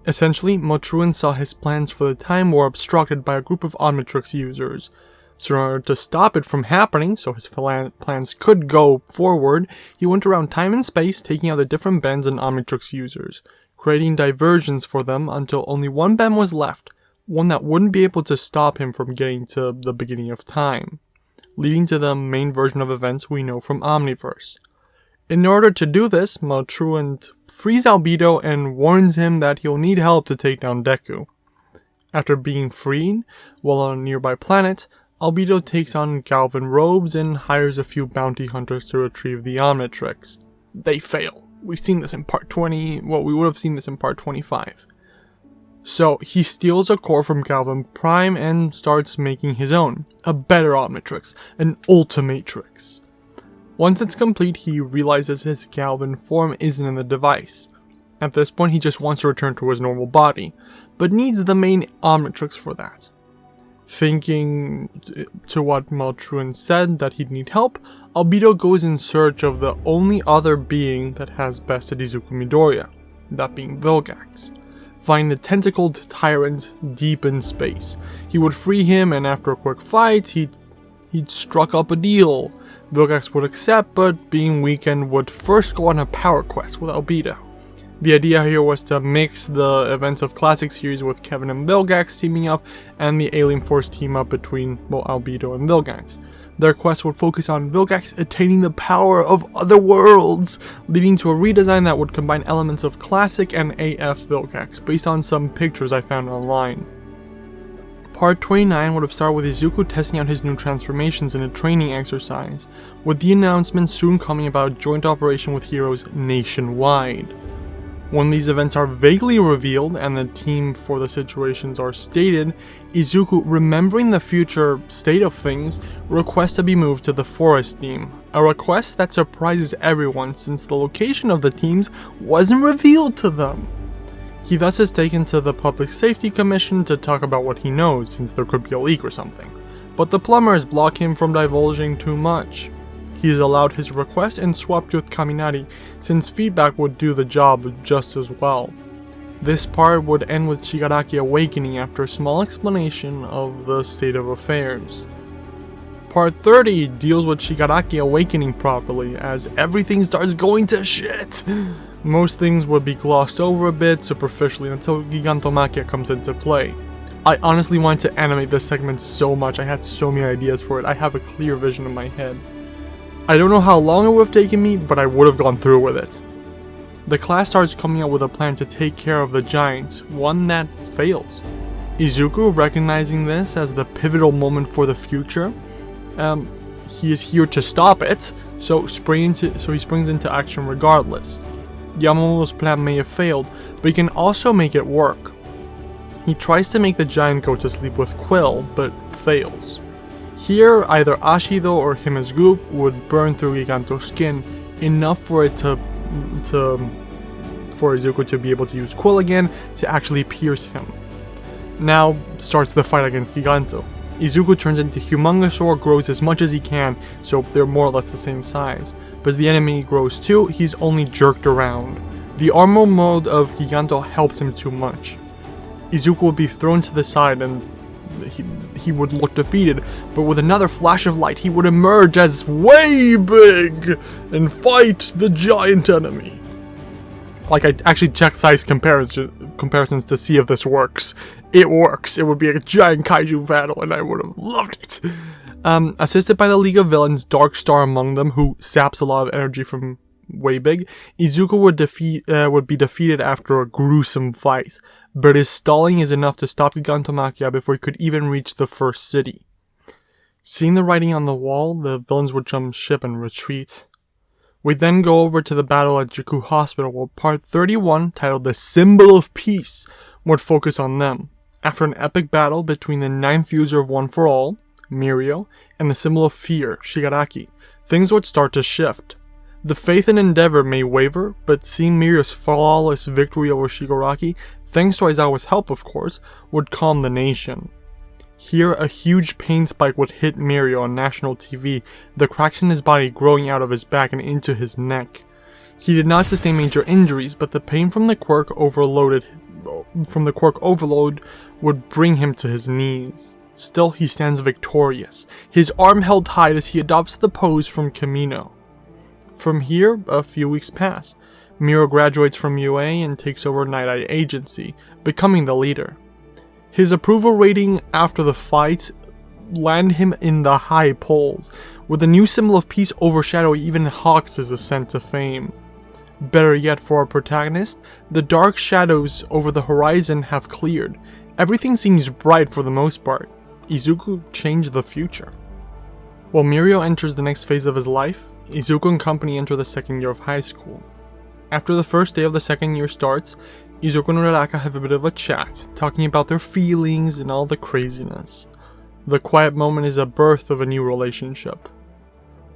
Speaker 2: Essentially, Motruin saw his plans for the Time War obstructed by a group of Omnitrix users. So in order to stop it from happening, so his plans could go forward, he went around time and space taking out the different bends and Omnitrix users, creating diversions for them until only one bend was left, one that wouldn't be able to stop him from getting to the beginning of time, leading to the main version of events we know from Omniverse. In order to do this, Maltruant frees Albedo and warns him that he'll need help to take down Deku. After being freed, while on a nearby planet, Albedo takes on Galvan robes and hires a few bounty hunters to retrieve the Omnitrix. They fail. We've seen this in part 20, well, we would have seen this in part 25. So, he steals a core from Galvan Prime and starts making his own, a better Omnitrix, an Ultimatrix. Once it's complete, he realizes his Galvan form isn't in the device. At this point, he just wants to return to his normal body, but needs the main Omnitrix for that. Thinking to what Maltruan said that he'd need help, Albedo goes in search of the only other being that has bested Izuku Midoriya, that being Vilgax. Finding the tentacled tyrant deep in space. He would free him, and after a quick fight, he'd struck up a deal. Vilgax would accept, but being weakened would first go on a power quest with Albedo. The idea here was to mix the events of classic series with Kevin and Vilgax teaming up and the Alien Force team up between Albedo and Vilgax. Their quest would focus on Vilgax attaining the power of other worlds, leading to a redesign that would combine elements of classic and AF Vilgax based on some pictures I found online. Part 29 would have started with Izuku testing out his new transformations in a training exercise, with the announcement soon coming about a joint operation with heroes nationwide. When these events are vaguely revealed and the team for the situations are stated, Izuku, remembering the future state of things, requests to be moved to the forest team, a request that surprises everyone since the location of the teams wasn't revealed to them. He thus is taken to the Public Safety Commission to talk about what he knows since there could be a leak or something, but the plumbers block him from divulging too much. He is allowed his request and swapped with Kaminari, since feedback would do the job just as well. This part would end with Shigaraki awakening after a small explanation of the state of affairs. Part 30 deals with Shigaraki awakening properly, as everything starts going to shit. Most things would be glossed over a bit superficially until Gigantomachia comes into play. I honestly wanted to animate this segment so much, I had so many ideas for it, I have a clear vision in my head. I don't know how long it would have taken me, but I would have gone through with it. The class starts coming up with a plan to take care of the giants, one that fails. Izuku, recognizing this as the pivotal moment for the future, he is here to stop it, so he springs into action regardless. Yamamoto's plan may have failed, but he can also make it work. He tries to make the giant go to sleep with Quill, but fails. Here, either Ashido or him as Goop would burn through Giganto's skin, enough for Izuku to be able to use Quill again to actually pierce him. Now starts the fight against Giganto. Izuku turns into Humongousaur, grows as much as he can, so they're more or less the same size. But as the enemy grows too, he's only jerked around. The armor mode of Giganto helps him too much. Izuku would be thrown to the side and he would look defeated, but with another flash of light he would emerge as way big and fight the giant enemy. Like, I actually checked size comparisons to see if this works. It works. It would be a giant kaiju battle and I would have loved it. Assisted by the League of Villains, Dark Star among them, who saps a lot of energy from way big, Izuku would be defeated after a gruesome fight, but his stalling is enough to stop Gigantomachia before he could even reach the first city. Seeing the writing on the wall, the villains would jump ship and retreat. We then go over to the battle at Jakku Hospital, where part 31, titled The Symbol of Peace, would focus on them. After an epic battle between the 9th user of One for All, Mirio, and the Symbol of Fear, Shigaraki, things would start to shift. The faith and endeavor may waver, but seeing Mirio's flawless victory over Shigaraki, thanks to Aizawa's help of course, would calm the nation. Here, a huge pain spike would hit Mirio on national TV, the cracks in his body growing out of his back and into his neck. He did not sustain major injuries, but the pain from the quirk overload would bring him to his knees. Still, he stands victorious, his arm held high as he adopts the pose from Kamino. From here, a few weeks pass. Mirio graduates from UA and takes over Night Eye Agency, becoming the leader. His approval rating after the fight land him in the high polls, with the new Symbol of Peace overshadowing even Hawks' ascent to fame. Better yet for our protagonist, the dark shadows over the horizon have cleared. Everything seems bright for the most part. Izuku changed the future. While Mirio enters the next phase of his life, Izuku and company enter the second year of high school. After the first day of the second year starts, Izuku and Uraraka have a bit of a chat, talking about their feelings and all the craziness. The quiet moment is a birth of a new relationship.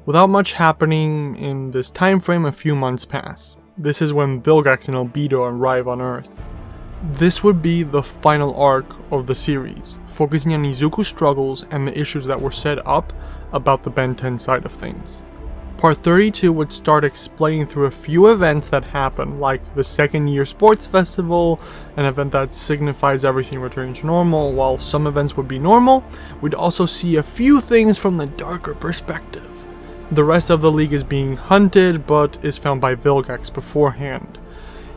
Speaker 2: Without much happening in this time frame, a few months pass. This is when Vilgax and Albedo arrive on Earth. This would be the final arc of the series, focusing on Izuku's struggles and the issues that were set up about the Ben 10 side of things. Part 32 would start explaining through a few events that happen, like the second year sports festival, an event that signifies everything returning to normal. While some events would be normal, we'd also see a few things from the darker perspective. The rest of the league is being hunted, but is found by Vilgax beforehand.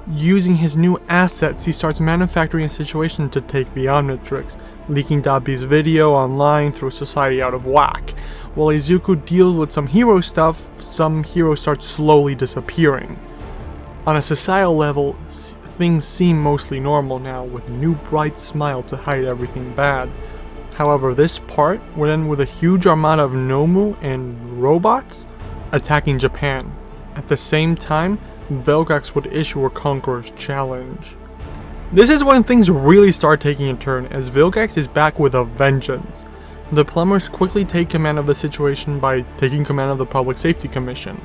Speaker 2: Using his new assets, he starts manufacturing a situation to take the Omnitrix, leaking Dabi's video online through society out of whack. While Izuku deals with some hero stuff, some heroes start slowly disappearing. On a societal level, things seem mostly normal now, with a new bright smile to hide everything bad. However, this part would end with a huge armada of Nomu and robots attacking Japan. At the same time, Vilgax would issue a Conqueror's Challenge. This is when things really start taking a turn, as Vilgax is back with a vengeance. The plumbers quickly take command of the situation by taking command of the Public Safety Commission.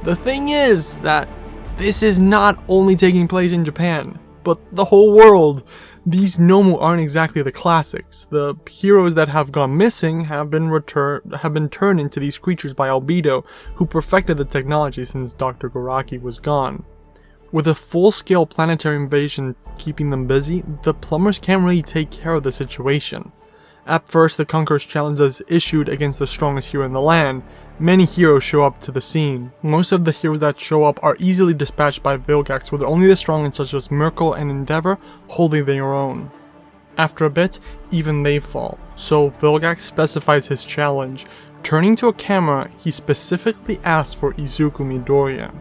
Speaker 2: The thing is that this is not only taking place in Japan, but the whole world. These Nomu aren't exactly the classics. The heroes that have gone missing have been turned into these creatures by Albedo, who perfected the technology since Dr. Goraki was gone. With a full-scale planetary invasion keeping them busy, the plumbers can't really take care of the situation. At first, the Conqueror's Challenge is issued against the strongest hero in the land. Many heroes show up to the scene. Most of the heroes that show up are easily dispatched by Vilgax, with only the strong such as Mirko and Endeavor holding their own. After a bit, even they fall, so Vilgax specifies his challenge. Turning to a camera, he specifically asks for Izuku Midoriya.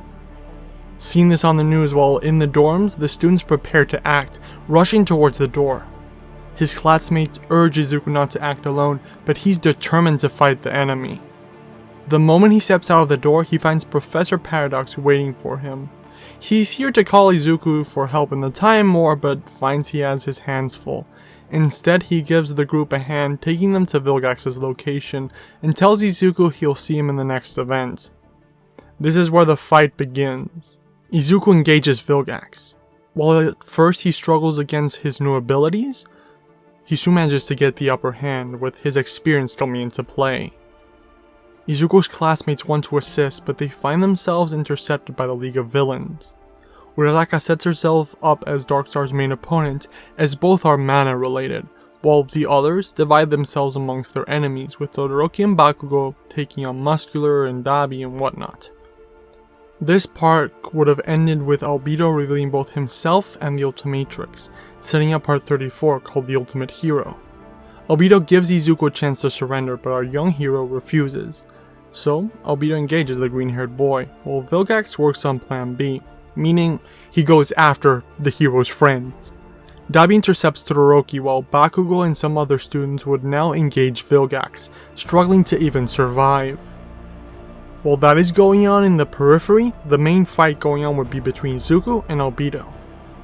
Speaker 2: Seeing this on the news while in the dorms, the students prepare to act, rushing towards the door. His classmates urge Izuku not to act alone, but he's determined to fight the enemy. The moment he steps out of the door, he finds Professor Paradox waiting for him. He's here to call Izuku for help in the time more, but finds he has his hands full. Instead, he gives the group a hand, taking them to Vilgax's location, and tells Izuku he'll see him in the next event. This is where the fight begins. Izuku engages Vilgax. While at first he struggles against his new abilities, he soon manages to get the upper hand, with his experience coming into play. Izuku's classmates want to assist, but they find themselves intercepted by the League of Villains. Uraraka sets herself up as Darkstar's main opponent, as both are mana related, while the others divide themselves amongst their enemies, with Todoroki and Bakugo taking on Muscular and Dabi and whatnot. This part would have ended with Albedo revealing both himself and the Ultimatrix, setting up part 34 called The Ultimate Hero. Albedo gives Izuku a chance to surrender, but our young hero refuses. So, Albedo engages the green-haired boy, while Vilgax works on plan B, meaning he goes after the hero's friends. Dabi intercepts Todoroki, while Bakugo and some other students would now engage Vilgax, struggling to even survive. While that is going on in the periphery, the main fight going on would be between Izuku and Albedo.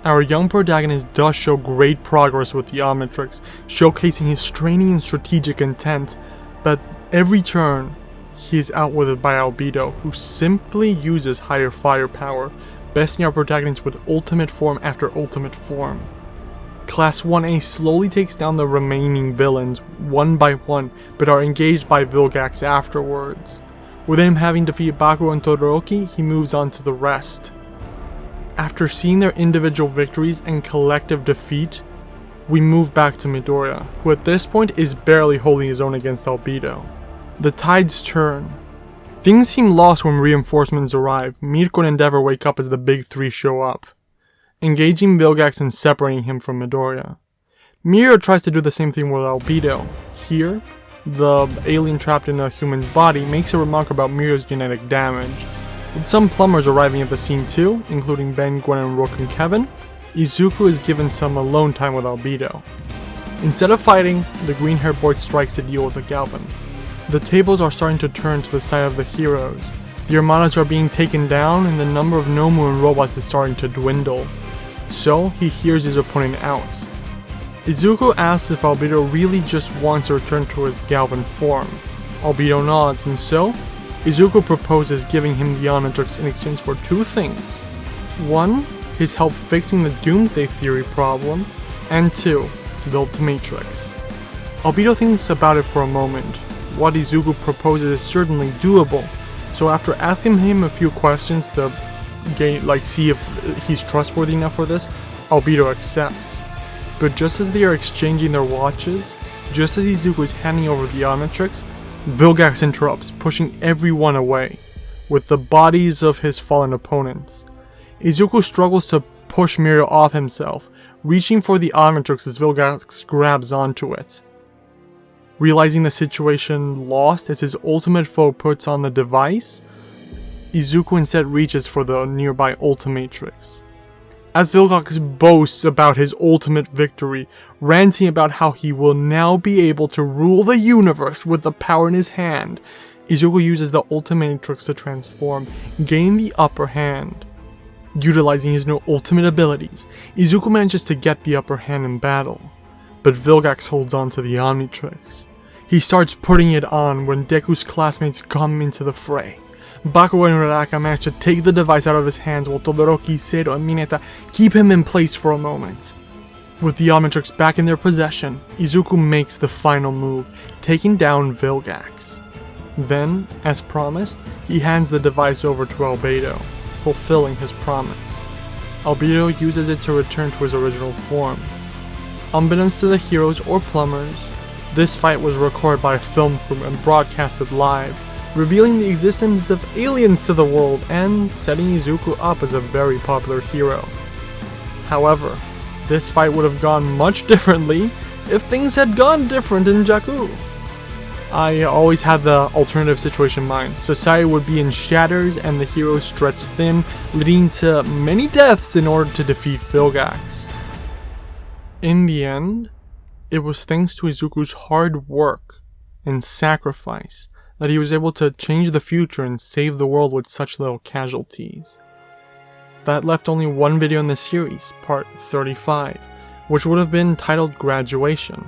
Speaker 2: Our young protagonist does show great progress with the Omnitrix, showcasing his straining and strategic intent, but every turn, he is outwitted by Albedo, who simply uses higher firepower, besting our protagonist with ultimate form after ultimate form. Class 1A slowly takes down the remaining villains one by one, but are engaged by Vilgax afterwards. With him having defeated Bakugo and Todoroki, he moves on to the rest. After seeing their individual victories and collective defeat, we move back to Midoriya, who at this point is barely holding his own against Albedo. The tides turn. Things seem lost when reinforcements arrive. Mirko and Endeavor wake up as the big three show up, engaging Vilgax and separating him from Midoriya. Mirio tries to do the same thing with Albedo. Here, the alien trapped in a human's body makes a remark about Mirio's genetic damage. With some plumbers arriving at the scene too, including Ben, Gwen, and Rook and Kevin, Izuku is given some alone time with Albedo. Instead of fighting, the green-haired boy strikes a deal with a Galvin. The tables are starting to turn to the side of the heroes. The armadas are being taken down and the number of Nomu and robots is starting to dwindle. So, he hears his opponent out. Izuku asks if Albedo really just wants to return to his Galvin form. Albedo nods, and so, Izuku proposes giving him the Omnitrix in exchange for two things. One, his help fixing the Doomsday Theory problem, and two, the Ultimatrix. Albedo thinks about it for a moment. What Izuku proposes is certainly doable, so after asking him a few questions to see if he's trustworthy enough for this, Albedo accepts. But just as they are exchanging their watches, just as Izuku is handing over the Omnitrix, Vilgax interrupts, pushing everyone away, with the bodies of his fallen opponents. Izuku struggles to push Mirio off himself, reaching for the Omnitrix as Vilgax grabs onto it. Realizing the situation lost as his ultimate foe puts on the device, Izuku instead reaches for the nearby Ultimatrix. As Vilgax boasts about his ultimate victory, ranting about how he will now be able to rule the universe with the power in his hand, Izuku uses the Ultimatrix to transform, gain the upper hand. Utilizing his new ultimate abilities, Izuku manages to get the upper hand in battle, but Vilgax holds on to the Omnitrix. He starts putting it on when Deku's classmates come into the fray. Bakugo and Uraraka manage to take the device out of his hands while Todoroki, Seido, and Mineta keep him in place for a moment. With the Omnitrix back in their possession, Izuku makes the final move, taking down Vilgax. Then, as promised, he hands the device over to Albedo, fulfilling his promise. Albedo uses it to return to his original form. Unbeknownst to the heroes or plumbers, this fight was recorded by a film crew and broadcasted live, revealing the existence of aliens to the world and setting Izuku up as a very popular hero. However, this fight would have gone much differently if things had gone different in Jakku. I always had the alternative situation in mind. Society would be in shatters and the heroes stretched thin, leading to many deaths in order to defeat Vilgax. In the end, it was thanks to Izuku's hard work and sacrifice that he was able to change the future and save the world with such little casualties. That left only one video in the series, part 35, which would have been titled Graduation.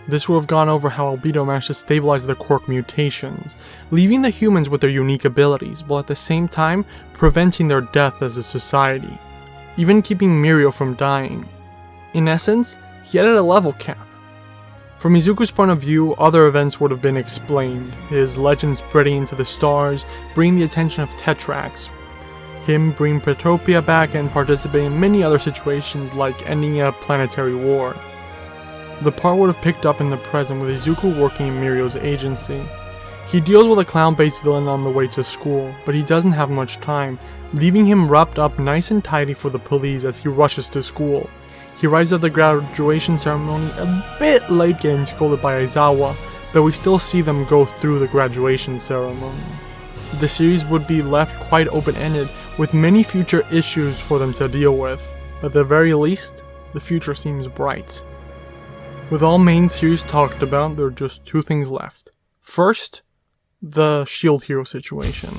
Speaker 2: This would have gone over how Albedo managed to stabilize the quirk mutations, leaving the humans with their unique abilities, while at the same time preventing their death as a society, even keeping Mirio from dying. In essence, he added a level cap. From Izuku's point of view, other events would have been explained, his legend spreading into the stars, bringing the attention of Tetrax, him bring Petropia back and participate in many other situations like ending a planetary war. The part would have picked up in the present with Izuku working in Mirio's agency. He deals with a clown-based villain on the way to school, but he doesn't have much time, leaving him wrapped up nice and tidy for the police as he rushes to school. He arrives at the graduation ceremony a bit late, getting scolded by Aizawa, but we still see them go through the graduation ceremony. The series would be left quite open-ended, with many future issues for them to deal with. At the very least, the future seems bright. With all main series talked about, there are just two things left. First, the Shield Hero situation.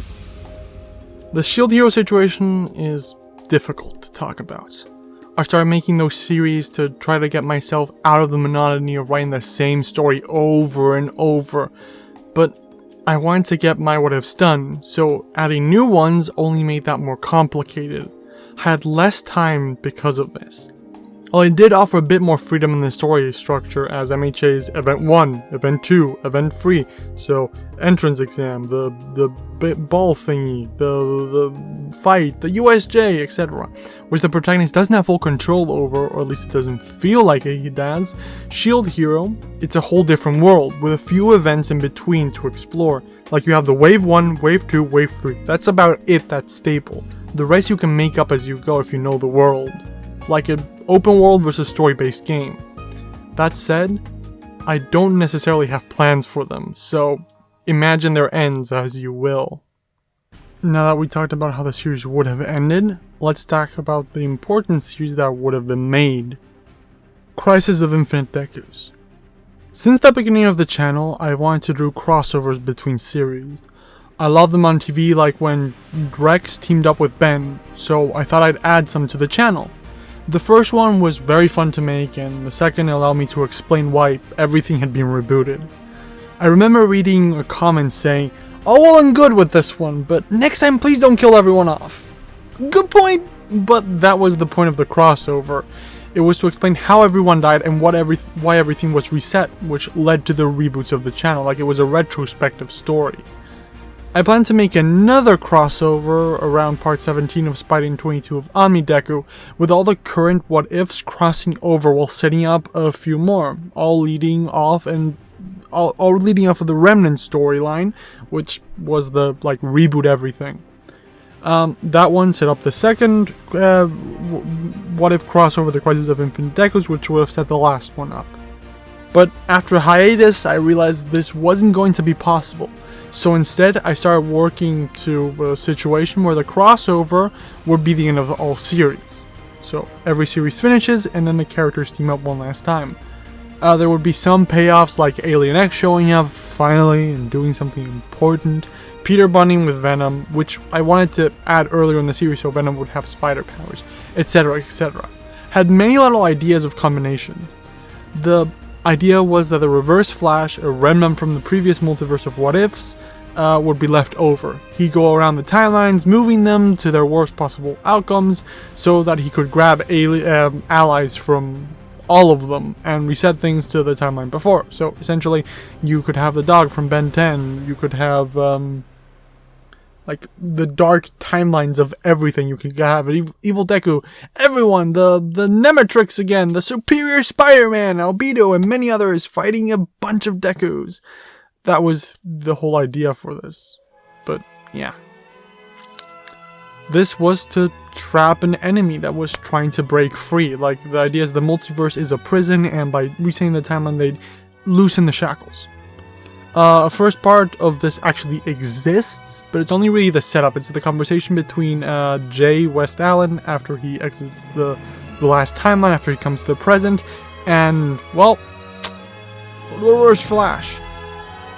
Speaker 2: The Shield Hero situation is difficult to talk about. I started making those series to try to get myself out of the monotony of writing the same story over and over, but I wanted to get my What-Ifs done, so adding new ones only made that more complicated. I had less time because of this. While it did offer a bit more freedom in the story structure, as MHA's Event 1, Event 2, Event 3, so entrance exam, the ball thingy, the fight, the USJ, etc., which the protagonist doesn't have full control over, or at least it doesn't feel like he does. Shield Hero, it's a whole different world, with a few events in between to explore. Like you have the Wave 1, Wave 2, Wave 3, that's about it that's stable. The rest you can make up as you go if you know the world. It's like an open world versus story-based game. That said, I don't necessarily have plans for them, so imagine their ends as you will. Now that we talked about how the series would have ended, let's talk about the important series that would have been made. Crisis of Infinite Dekus. Since the beginning of the channel, I wanted to do crossovers between series. I love them on TV, like when Rex teamed up with Ben, so I thought I'd add some to the channel. The first one was very fun to make, and the second allowed me to explain why everything had been rebooted. I remember reading a comment saying, "All well and good with this one, but next time please don't kill everyone off." Good point, but that was the point of the crossover. It was to explain how everyone died and why everything was reset, which led to the reboots of the channel, like it was a retrospective story. I plan to make another crossover around part 17 of Spider-Man 22 of Omnitrix, with all the current What-Ifs crossing over while setting up a few more, all leading off of the Remnant storyline, which was the reboot everything. That one set up the second What-If crossover, the Crisis of Infinite Dekus, which would have set the last one up. But after a hiatus, I realized this wasn't going to be possible. So instead, I started working to a situation where the crossover would be the end of all series. So every series finishes, and then the characters team up one last time. There would be some payoffs like Alien X showing up finally and doing something important, Peter bonding with Venom, which I wanted to add earlier in the series so Venom would have spider powers, etc, etc. Had many little ideas of combinations. The idea was that the Reverse Flash, a remnant from the previous multiverse of What-Ifs, would be left over. He'd go around the timelines, moving them to their worst possible outcomes, so that he could grab allies from all of them and reset things to the timeline before. So essentially, you could have the dog from Ben 10, you could have the dark timelines of everything. You could have Evil Deku, everyone, the Omnitrix again, the Superior Spider-Man, Albedo, and many others fighting a bunch of Dekus. That was the whole idea for this. But yeah. This was to trap an enemy that was trying to break free. Like, the idea is the multiverse is a prison, and by resetting the timeline, they'd loosen the shackles. A first part of this actually exists, but it's only really the setup. It's the conversation between Jay West Allen after he exits the last timeline, after he comes to the present, and, well, the Reverse Flash.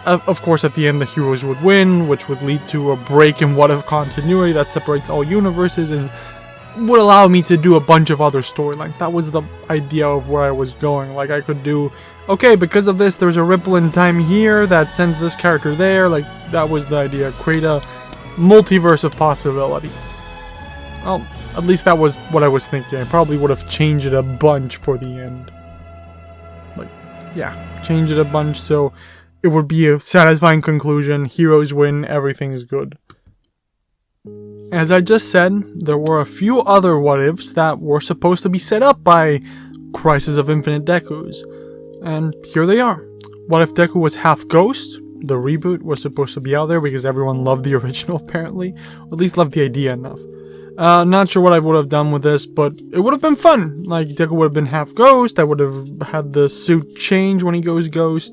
Speaker 2: Of course, at the end, the heroes would win, which would lead to a break in What-If continuity that separates all universes, would allow me to do a bunch of other storylines. That was the idea of where I was going. Like, I could do, okay, because of this, there's a ripple in time here that sends this character there. Like, that was the idea. Create a multiverse of possibilities. Well, at least that was what I was thinking. I probably would have changed it a bunch for the end. Like, yeah, change it a bunch so it would be a satisfying conclusion. Heroes win, everything's good. As I just said, there were a few other what-ifs that were supposed to be set up by Crisis of Infinite Dekus, and here they are. What if Deku was half ghost? The reboot was supposed to be out there because everyone loved the original apparently, or at least loved the idea enough. Not sure what I would have done with this, but it would have been fun. Like, Deku would have been half ghost, I would have had the suit change when he goes ghost,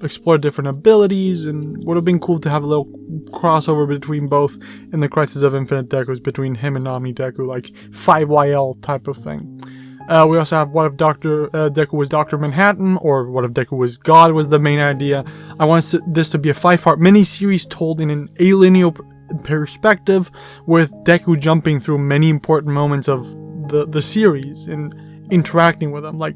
Speaker 2: explore different abilities, and would have been cool to have a little crossover between both in the Crisis of Infinite Dekus, between him and Omni Deku, like 5YL type of thing. We also have what if Deku was Dr. Manhattan, or what if Deku was God was the main idea. I want this to be a 5-part mini-series told in an alienal perspective, with Deku jumping through many important moments of the series and interacting with them. Like,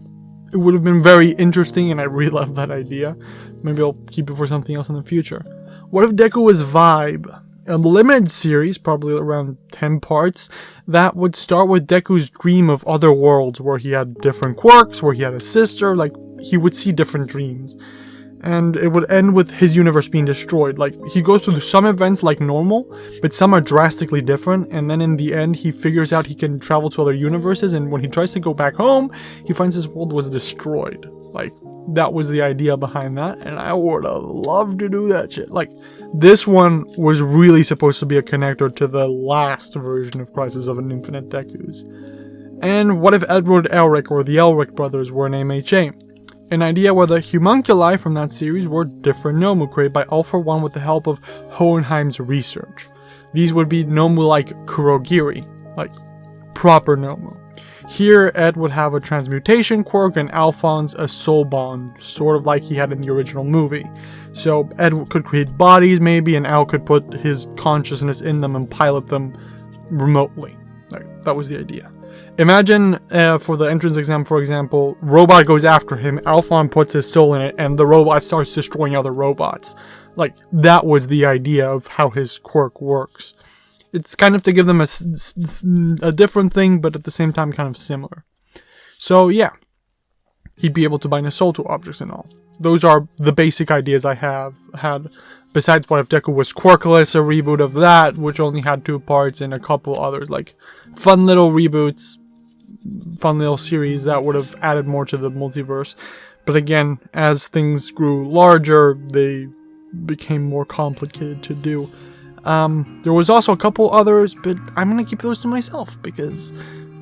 Speaker 2: it would have been very interesting, and I really love that idea. Maybe I'll keep it for something else in the future. What if Deku was Vibe? A limited series, probably around 10 parts, that would start with Deku's dream of other worlds, where he had different quirks, where he had a sister, like, he would see different dreams. And it would end with his universe being destroyed. Like, he goes through some events like normal, but some are drastically different, and then in the end, he figures out he can travel to other universes, and when he tries to go back home, he finds his world was destroyed. Like, that was the idea behind that, and I would have loved to do that shit. Like, this one was really supposed to be a connector to the last version of Crisis of an Infinite Dekus. And what if Edward Elric or the Elric brothers were an MHA? An idea where the homunculi from that series were different Nomu created by All For One with the help of Hohenheim's research. These would be Nomu like Kurogiri, like proper Nomu. Here, Ed would have a transmutation quirk and Alphonse a soul bond, sort of like he had in the original movie. So Ed could create bodies maybe, and Al could put his consciousness in them and pilot them remotely. Like, that was the idea. Imagine for the entrance exam, for example, Robot goes after him, Alphonse puts his soul in it, and the robot starts destroying other robots. Like, that was the idea of how his quirk works. It's kind of to give them a different thing, but at the same time kind of similar. So yeah, he'd be able to bind his soul to objects and all. Those are the basic ideas I have had. Besides what if Deku was quirkless, a reboot of that, which only had 2 parts, and a couple others, like fun little reboots, fun little series that would have added more to the multiverse. But again, as things grew larger, they became more complicated to do. There was also a couple others, but I'm gonna keep those to myself because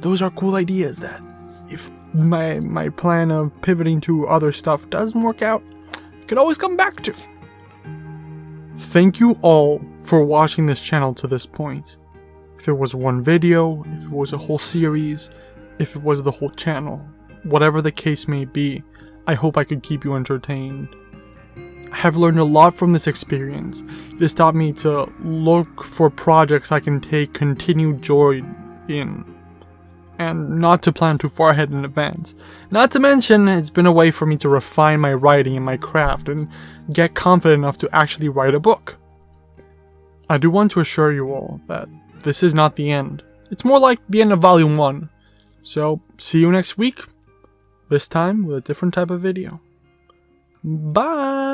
Speaker 2: those are cool ideas that if my plan of pivoting to other stuff doesn't work out, I could always come back to. Thank you all for watching this channel to this point. If it was one video, if it was a whole series, if it was the whole channel, whatever the case may be, I hope I could keep you entertained. I have learned a lot from this experience. It has taught me to look for projects I can take continued joy in, and not to plan too far ahead in advance. Not to mention, it's been a way for me to refine my writing and my craft and get confident enough to actually write a book. I do want to assure you all that this is not the end. It's more like the end of Volume 1. So, see you next week, this time with a different type of video. Bye!